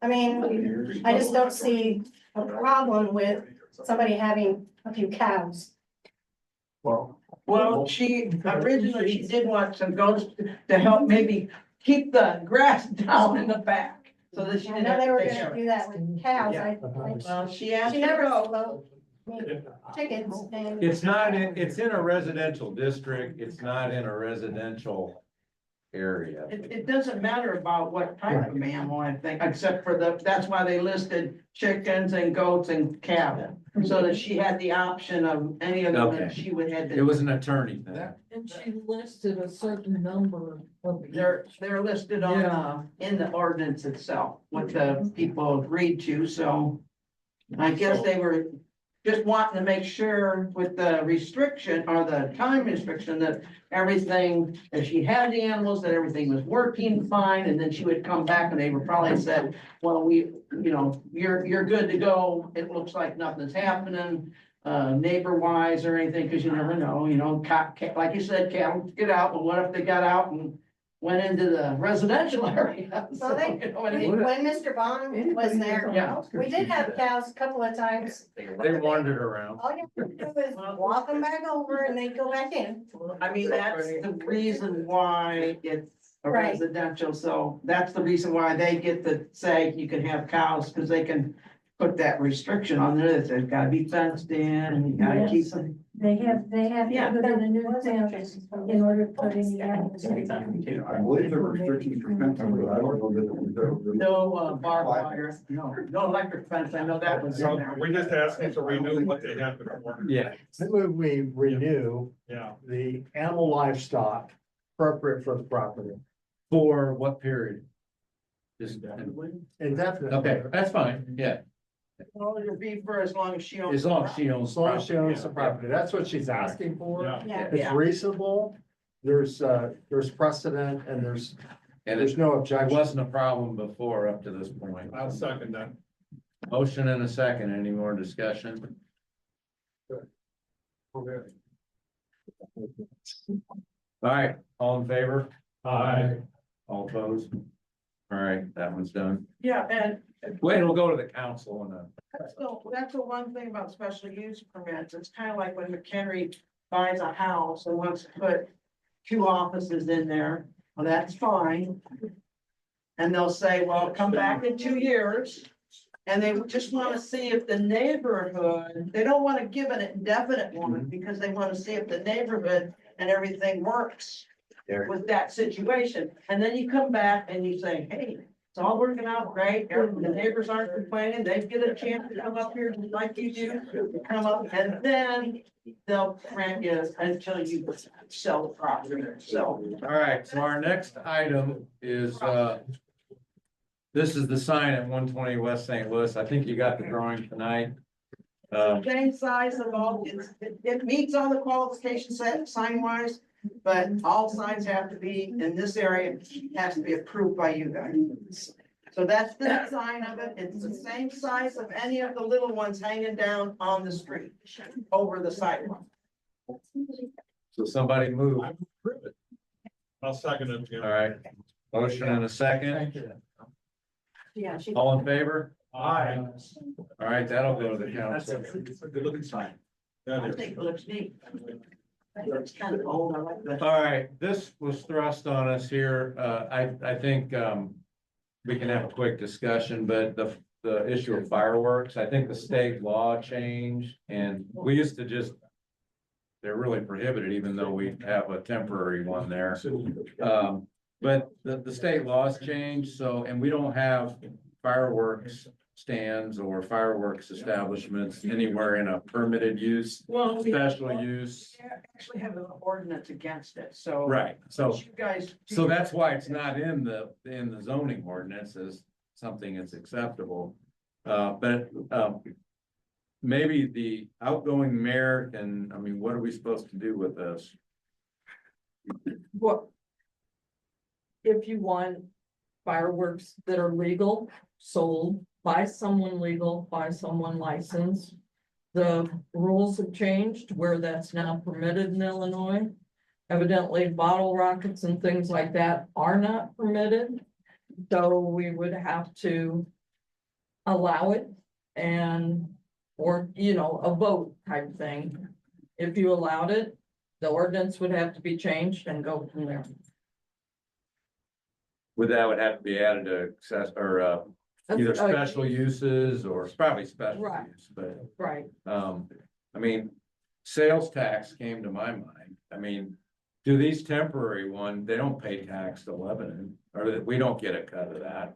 I mean, I just don't see a problem with somebody having a few cows. Well, she originally did want some goats to help maybe keep the grass down in the back. So that she I didn't know they have were to take gonna care do that with cows. Well, she asked. She to never go. spoke. Chickens and. It's not, it's in a residential district, it's not in a residential area. It doesn't matter about what type of mammal, I think, except for that's why they listed chickens and goats and cattle. So that she had the option of any of them that Okay. she would have It to. was an attorney thing. And she listed a certain number of. They're listed on, in the ordinance itself, what the people agreed to, so. I guess they were just wanting to make sure with the restriction or the time restriction that everything, if she had the animals, that everything was working fine, and then she would come back and they would probably said, well, you're good to go. It looks like nothing's happening, neighbor wise or anything, cause you never know, like you said, cattle get out, but what if they got out and went into the residential area? So when Mr. Bond was there, Yeah. we did have cows a couple of times. They wandered around. All you have to do is walk them back over and they go back in. I mean, that's the reason why it's a Right. residential, so that's the reason why they get to say you can have cows, because they can put that restriction on there, that they've gotta be fenced in, and you gotta keep them. They have Yeah. to put in a new fence in order to put in the animals. I believe the restrictions for fencing, but I don't know that it was. No, barbed wire, no electric fence, I know that was in So there. we just asked them to renew what they had before. Yeah. We renew Yeah. the animal livestock appropriate for the property For what period? Just, indefinitely. okay, that's fine, yeah, Well, it'll be for as long as she owns. as long as she owns. As long as she property, owns the property, that's what she's asking for. Yeah. Yeah. It's reasonable, there's precedent and there's And no it objection. wasn't a problem before up to this point. I'll second that. Motion and a second. Any more discussion? All right, all in favor? Aye. All opposed? All right, that one's done. Yeah, and Wait, it'll go to the council and that's the one thing about special use permits. It's kind of like when McHenry buys a house and wants to put two offices in there. Well, that's fine. And they'll say, well, come back in 2 years. And they just want to see if the neighborhood, they don't want to give an indefinite one because they want to see if the neighborhood and everything works with that situation. And then you come back and you say, hey, it's all working out great. The neighbors aren't complaining. They get a chance to come up here like you do, come up, and then they'll grant you until you sell the property. So all right, so our next item is, this is the sign at 120 West St. Louis. I think you got the drawing tonight. same size of all, it meets all the qualifications set sign wise, but all signs have to be in this area, has to be approved by you guys. So that's the design of it. It's the same size of any of the little ones hanging down on the street, over the sidewalk. So somebody move. I'll second it. All right, motion and a second. Yeah. All in favor? Aye. All right, that'll go to the council. It's a good looking sign. I think it looks neat. It's kind of old, I like that. All right, this was thrust on us here. I think, we can have a quick discussion, but the issue of fireworks, I think the state law changed and we used to just, they're really prohibited, even though we have a temporary one there. But the state laws changed, so, and we don't have fireworks stands or fireworks establishments anywhere in a permitted use, Well, we special use. actually have an ordinance against it, so. Right, so, You guys. so that's why it's not in the zoning ordinance as something that's acceptable. But maybe the outgoing mayor can, I mean, what are we supposed to do with this? What? If you want fireworks that are legal, sold by someone legal, by someone licensed. The rules have changed where that's now permitted in Illinois. Evidently, bottle rockets and things like that are not permitted. So we would have to allow it and, or, you know, a vote type thing. If you allowed it, the ordinance would have to be changed and go from there. Would have to be added to access or either That's, special uses or it's probably special Right. use, but Right, I mean, sales tax came to my mind. I mean, do these temporary ones, they don't pay tax to Lebanon, or we don't get a cut of that.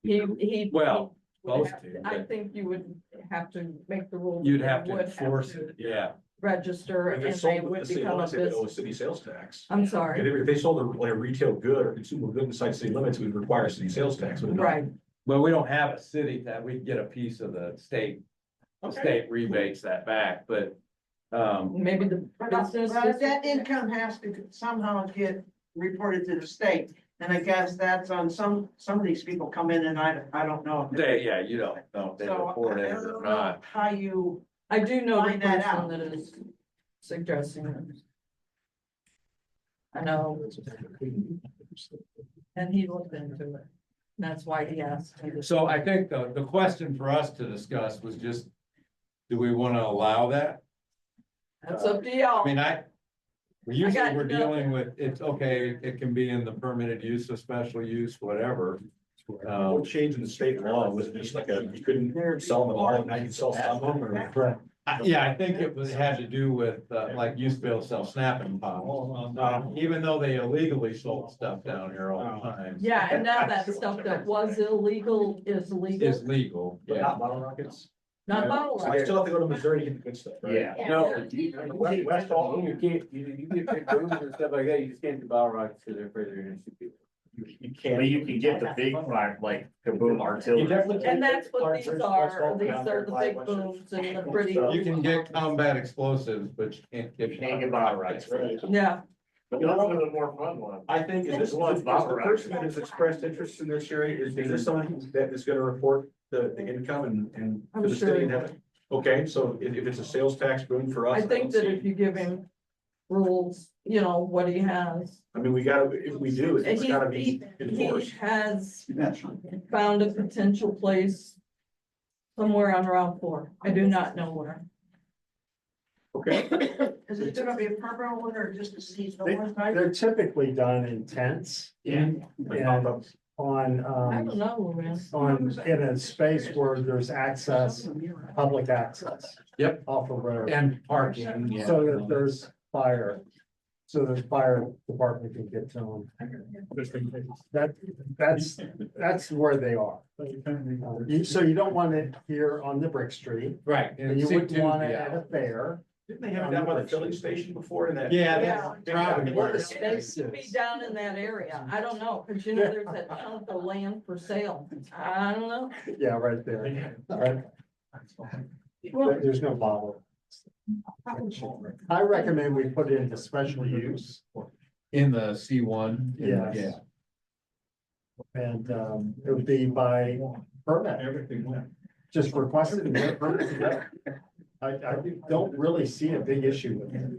he. Well, would close have to, I but think you would have to make the rule. you'd that have they to would enforce it, yeah. Register If and it's they sold, would let's say, become a let's say they owe business. city sales tax. I'm And sorry, if they sold a retail good or consumable good inside city limits, we would require city sales tax. would it not? right, Well, we don't have a city that we get a piece of the state. The Okay. state rebates that back, but, maybe the business. But that income has to somehow get reported to the state, and I guess that's on some of these people come in and I don't know. if yeah, you don't know if they So report I it or don't know not. how you, I do know the Find that person out. that is suggesting it. I know. And he looked into it. That's why he asked me to. So I think the question for us to discuss was just, do we want to allow that? That's up to I y'all. mean, usually got we're nothing. dealing with, it's okay, it can be in the permitted use of special use, whatever. No change in the state law, was it just like you couldn't sell them at all, now you can sell some of them or? Yeah, I think it had to do with, like, used to be able to sell snapping pops. Even though they illegally sold stuff down here all the time. Yeah, and now that stuff that was illegal is legal, Is legal, But yeah. not bottle rockets? not bottle So I rockets. still have to go to Missouri to get the good stuff, right? Yeah. No, West Dalton, you can't, you get big rooms and stuff like that, you just can't do bottle rockets because they're afraid they're gonna shoot people. You can't. But you can get the big fire, like kaboom You artillery. definitely. And that's what these Archers, are, Westfall, these down are there the by big Western. booms and the pretty. You can get combat explosives, but you can't You get. can't get vaporized. Yeah, But those are the more fun ones. I think is this one, the person that has expressed interest in this area, is there someone that is gonna report the income and I'm to the sure city he and have it? Okay, so if it's a sales tax boom for us. I don't think that see- if you give him rules, you know, what he has. I mean, we gotta, if we do, it's gotta be He enforced. has found a potential place somewhere on Route 4. I do not know where. Okay, Is it gonna be a permanent one or just a seasonal They- one? They're typically done in tents. And on, I don't know, man. in a space where there's access, public access. Yep. Off of road. And parking, yeah. So that there's fire. So the fire department can get to them. That's where they are. So you don't want it here on the Brick Street. Right. And you wouldn't want it at a fair. didn't they have it down by the filling station before in that? Yeah, that's probably Well, where the it's- space should be down in that area. I don't know, cause you know, there's that chunk of land for sale. I don't know. Yeah, right there. Right. There's no bother. I recommend we put it into special use. In the C1. Yes. Yeah. And it would be by permit, Everything went. just requested and get a permit. I don't really see a big issue with it,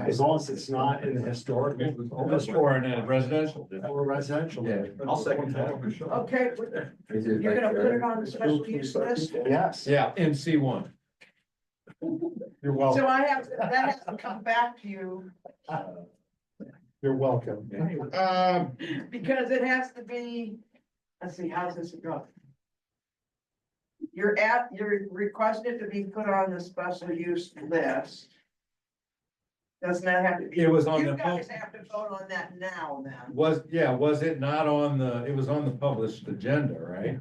as long as it's not in the historic. Or in a residential. Or residential. Yeah. I'll second that. Okay, you're gonna put it on the special use list? Yes, Yeah, in C1. you're welcome, So that has to come back to you, you're welcome. because it has to be, let's see, how's this go? You're requested to be put on the special use list. Doesn't that have to be? It was on You the guys have to vote on that now then. was it not on the, it was on the published agenda, right?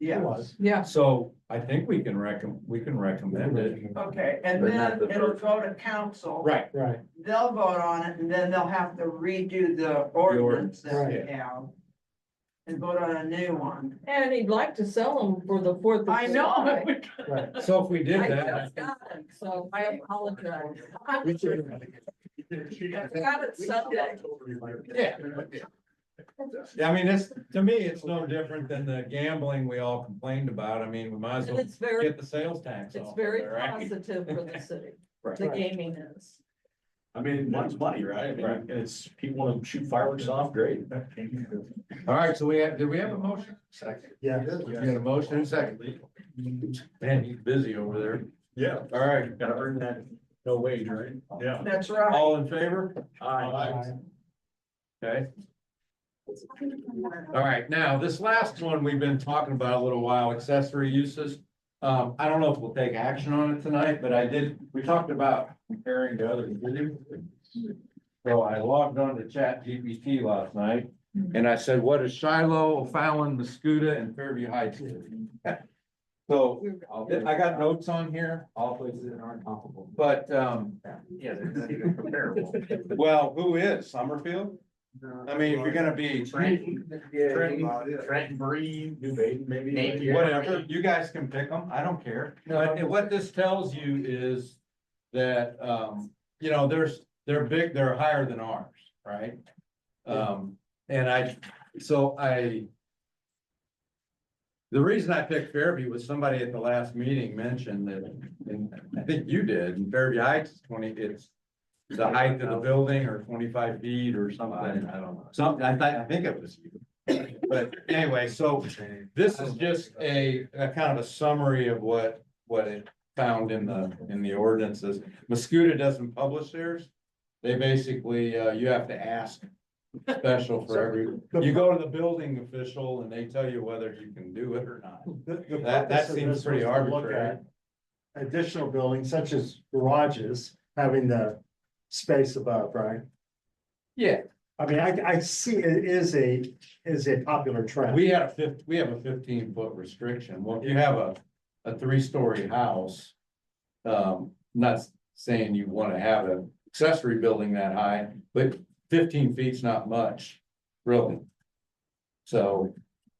It was. Yeah, So I think we can recommend it. Okay, and But then not the it'll first go to council. Right. Right, They'll vote on it and then they'll have to redo the ordinance that Right. we have. And vote on a new one. and he'd like to sell them for the 4th of I know. July. right. So if we did I that, just got it, so I apologize. We should- I got it Sunday. yeah. Yeah, I mean, it's, to me, it's no different than the gambling we all complained about. I mean, we might as And well it's very, get the sales tax it's off. very of it, right? positive for the city, Right. the gaming is. I mean, money's money, right? I mean, Right. and it's, people wanna shoot fireworks off, great. All right, so did we have a motion? Yeah. You got a motion and a second? Man, he's busy over there. Yeah, All right, gotta earn that no wage, right? Yeah. That's right. all in favor? Aye. Okay. All right, now, this last one we've been talking about a little while, accessory uses. I don't know if we'll take action on it tonight, but we talked about comparing to other cities. So I logged on to ChatGPT last night, and I said, what is Shiloh, O'Fallon, Muscuda, and Fairview Heights? So I got notes on here. All places that aren't comparable. But, Yeah, they're not even comparable. well, who is Summerfield? I mean, if you're gonna be Trenton, Bree, New Baden, maybe. Napier. whatever, you guys can pick them, I don't care. But what this tells you is that, you know, they're big, they're higher than ours, right? And the reason I picked Fairview was somebody at the last meeting mentioned that, and I think you did, in Fairview Heights, it's the height of the building or 25 feet or something. I don't know. Something, I think it was you. But anyway, so this is just a kind of a summary of what it found in the ordinances. Muscuda doesn't publish theirs. They basically, you have to ask special for every, you go to the building official and they tell you whether you can do it or not. The That purpose of seems this pretty was to look arbitrary. at additional buildings such as garages, having the space above, right? Yeah, I mean, I see it is a popular trend. we have a 15-foot restriction. Well, if you have a 3-story house, not saying you want to have an accessory building that high, but 15 feet's not much, really. So,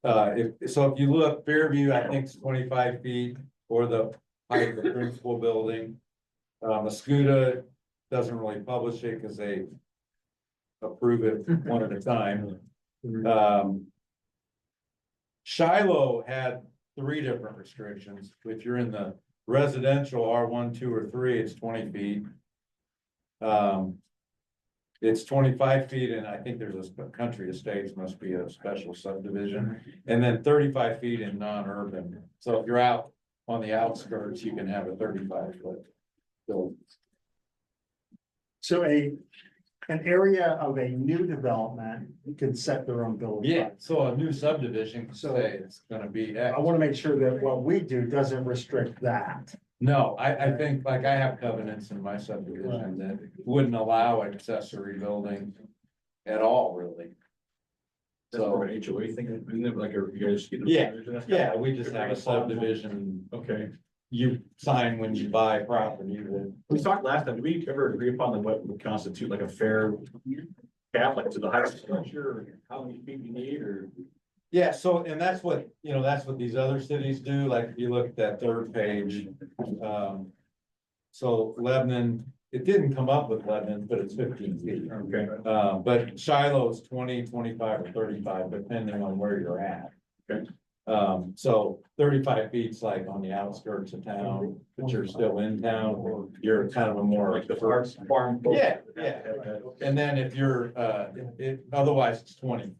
if you look, Fairview, I think it's 25 feet for the height of the principal building. Muscuda doesn't really publish it because they approve it one at a time. Shiloh had 3 different restrictions. If you're in the residential R1, 2, or 3, it's 20 feet. It's 25 feet, and I think there's a country estates must be a special subdivision, and then 35 feet in non-urban. So if you're out on the outskirts, you can have a 35-foot building. So an area of a new development can set their own building. Yeah, height. so a new subdivision can So- say it's gonna be X. I want to make sure that what we do doesn't restrict that. No, I think, like, I have covenants in my subdivision that wouldn't allow accessory building at all, really. That's more of an HOA thing, isn't it, like, you guys? Yeah, we just have a subdivision, Okay. you sign when you buy property that. We talked last time, did we ever agree upon what would constitute like a fair cap, like to the height structure, or how many feet you need, or? Yeah, so, and that's what, that's what these other cities do, like, if you look at that 3rd page. So Lebanon, it didn't come up with Lebanon, but it's 15 feet. Okay. But Shiloh's 20, 25, or 35, depending on where you're at. Okay. So 35 feet's like on the outskirts of town, but you're still in town, or you're kind of a more. Like the farm. Yeah, yeah. And then if you're, otherwise it's 20.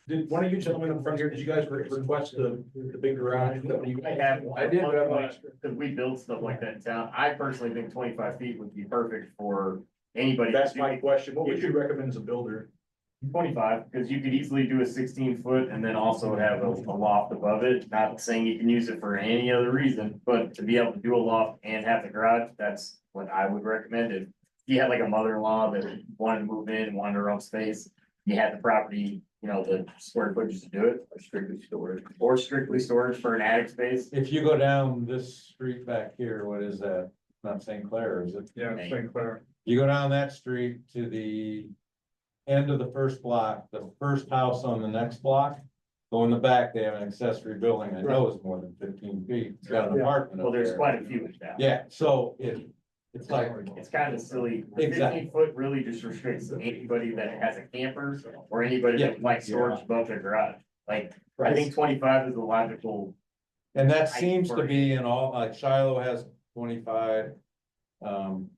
Did one of you gentlemen in front here, did you guys request the big garage? I did, because we build stuff like that in town. I personally think 25 feet would be perfect for anybody. That's my question. What would you recommend as a builder? 25, because you could easily do a 16-foot and then also have a loft above it. Not saying you can use it for any other reason, but to be able to do a loft and have the garage, that's what I would recommend. If you had like a mother-in-law that wanted to move in and wanted her own space, you had the property, the square footage to do it, or strictly storage for an attic space. If you go down this street back here, what is that? Not St. Clair, is it? Yeah, St. Clair. You go down that street to the end of the first block, the first house on the next block. Go in the back, they have an accessory building. I know it's more than 15 feet. It's got an apartment Well, up there's there. quite a few in town. Yeah, so it's like, It's kind of silly. Exactly. 15-foot really just restricts anybody that has a camper or anybody that Yeah. likes storage above their garage. Like, I think 25 is the logical. and that Height seems to for be in all, like Shiloh has 25.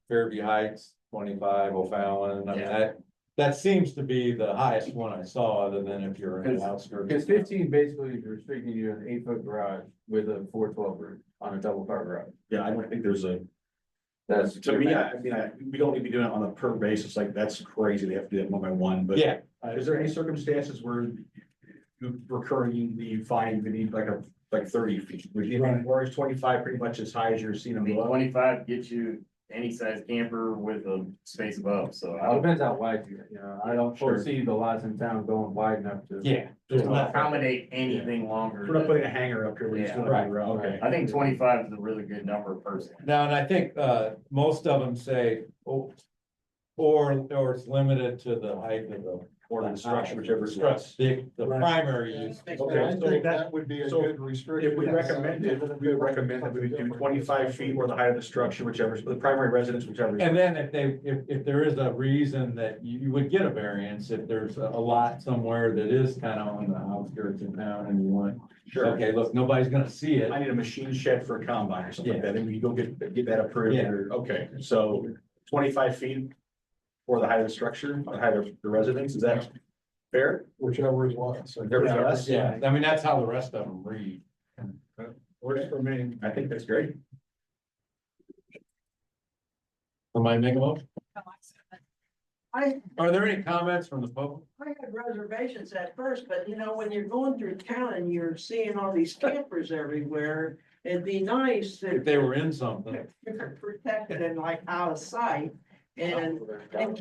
Fairview Heights, 25, O'Fallon. I mean, Yeah. that seems to be the highest one I saw, other than if you're in the outskirts. Because 15 basically is restricting you to an 8-foot garage with a 412 roof on a double car garage. Yeah, I don't think there's That's to me, we don't need to be doing it on a per basis, like, that's crazy, they have to do that one by one, but. Yeah, Is there any circumstances where you find you need like 30 feet? Would you, or is 25 pretty much as high as you're seeing I them mean, go up? 25 gets you any size camper with a space above, so. It depends how wide I don't Sure. foresee the lots in town going wide enough to. yeah. To accommodate anything longer. We're not putting a hanger up here, we're just Yeah. doing Right. it around, okay. I think 25 is a really good number personally. Now, and I think, most of them say, or it's limited to the height of the. Or the structure, whichever is Structure, less. the primary use. Okay, I think that would be a so good restriction. If we recommended, we would recommend that we would do 25 feet or the height of the structure, whichever, the primary residence, whichever. And then if there is a reason that you would get a variance, if there's a lot somewhere that is kind of on the outskirts of town and you want, Sure. okay, look, nobody's gonna see it. I need a machine shed for a combine or something like Yeah. that, and we go get that approved, Yeah. or, okay, so 25 feet. For the height of the structure, the height of the residence, is that fair? Whichever is what. So Yeah, I mean, that's how the rest of them read. works for me. I think that's great. Somebody make a motion? I Are there any comments from the public? had reservations at first, but when you're going through town and you're seeing all these campers everywhere, it'd be nice If if they were in something. they're protected and like out of sight. And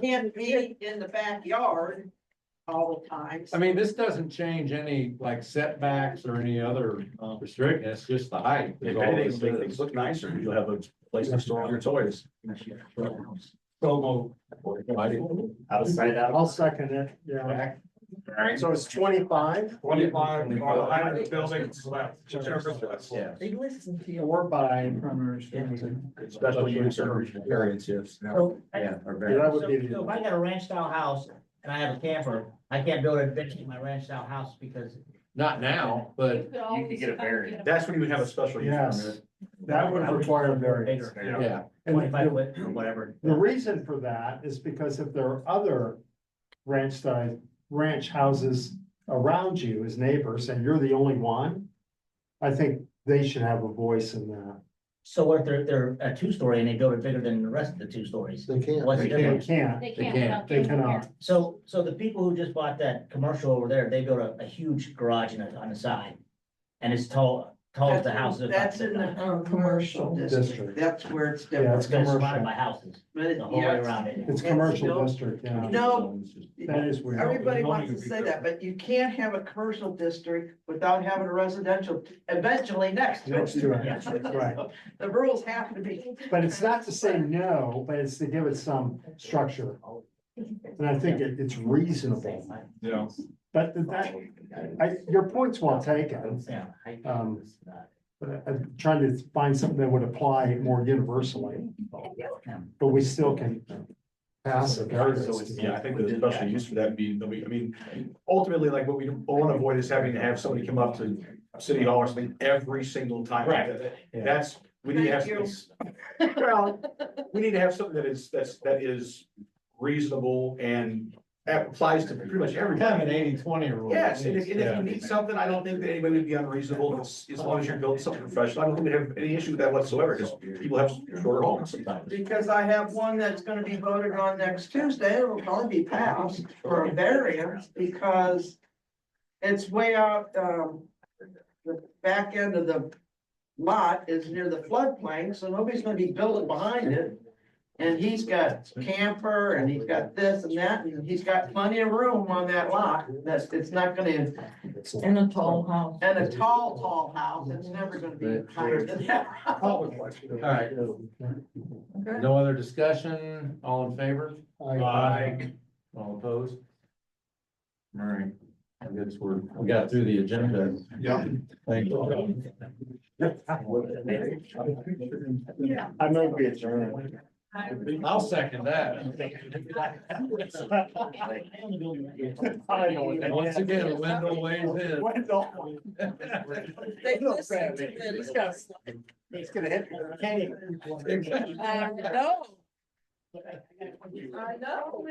can't be in the backyard all the time. I mean, this doesn't change any like setbacks or any other restriction, it's just the height. If is all anything, this make is. things look nicer, you'll have a place to store all your toys. So, Out of sight, out of I'll second it, yeah. Jack, So it's 25 25 on the height of the building, left, whichever's left. Yeah. They listen to you. or by. Special use or variance, yes. Yeah, or Yeah, that would be So if the, I got a ranch style house and I have a camper, I can't build a addition to my ranch style house because. not now, but You can get a variance. That's when you would have a special use Yes. permit. that would require a variance. yeah, And 25 the, foot or whatever. the reason for that is because if there are other ranch houses around you as neighbors and you're the only one, I think they should have a voice in that. So what if they're a two-story and they build it bigger than the rest of the two stories? They can't. What's the They difference? can't, They can't. can't. they cannot. So the people who just bought that commercial over there, they built a huge garage on the side. And it's tall as the house. That's in the commercial District. district, that's where it's Yeah, different. it's It's surrounded commercial. by houses, But the whole way yeah, around it. It's Yeah, commercial you know- district, yeah. No, That is weird. everybody wants to say that, but you can't have a commercial district without having a residential eventually next to Next to it. it, right. The rules have to be. But it's not to say no, but it's to give it some structure. And I think it's reasonable, Yeah. but your point's well taken. Yeah. Um, But I'm trying to find something that would apply more universally. But we still can pass it. Yeah, I think the special use for that would be, I mean, ultimately, like what we want to avoid is having to have somebody come up to City Hall or something every single time. Right. That's, we need to have, Thank well, we need to have something that is reasonable and applies to pretty much everybody. kind of an 80-20 rule. Yes, and if you need something, I don't think that anybody would be unreasonable, as long as you're building something professional, I don't think we have any issue with that whatsoever, because people have shorter homes sometimes. Because I have one that's gonna be voted on next Tuesday, it'll probably be passed for a variance, because it's way out, the back end of the lot is near the floodplain, so nobody's gonna be building behind it. And he's got camper, and he's got this and that, and he's got plenty of room on that lot, it's not gonna, In a tall house. and a tall house, it's never gonna be higher than that. All right, no other discussion, all in favor? Aye. All opposed? All right, I guess we got through the agenda. Yeah. Thank you. I might be adjourned. I'll second that. And once again, Wendell weighs in. They listen to this. He's gonna hit Kenny. I know. I know.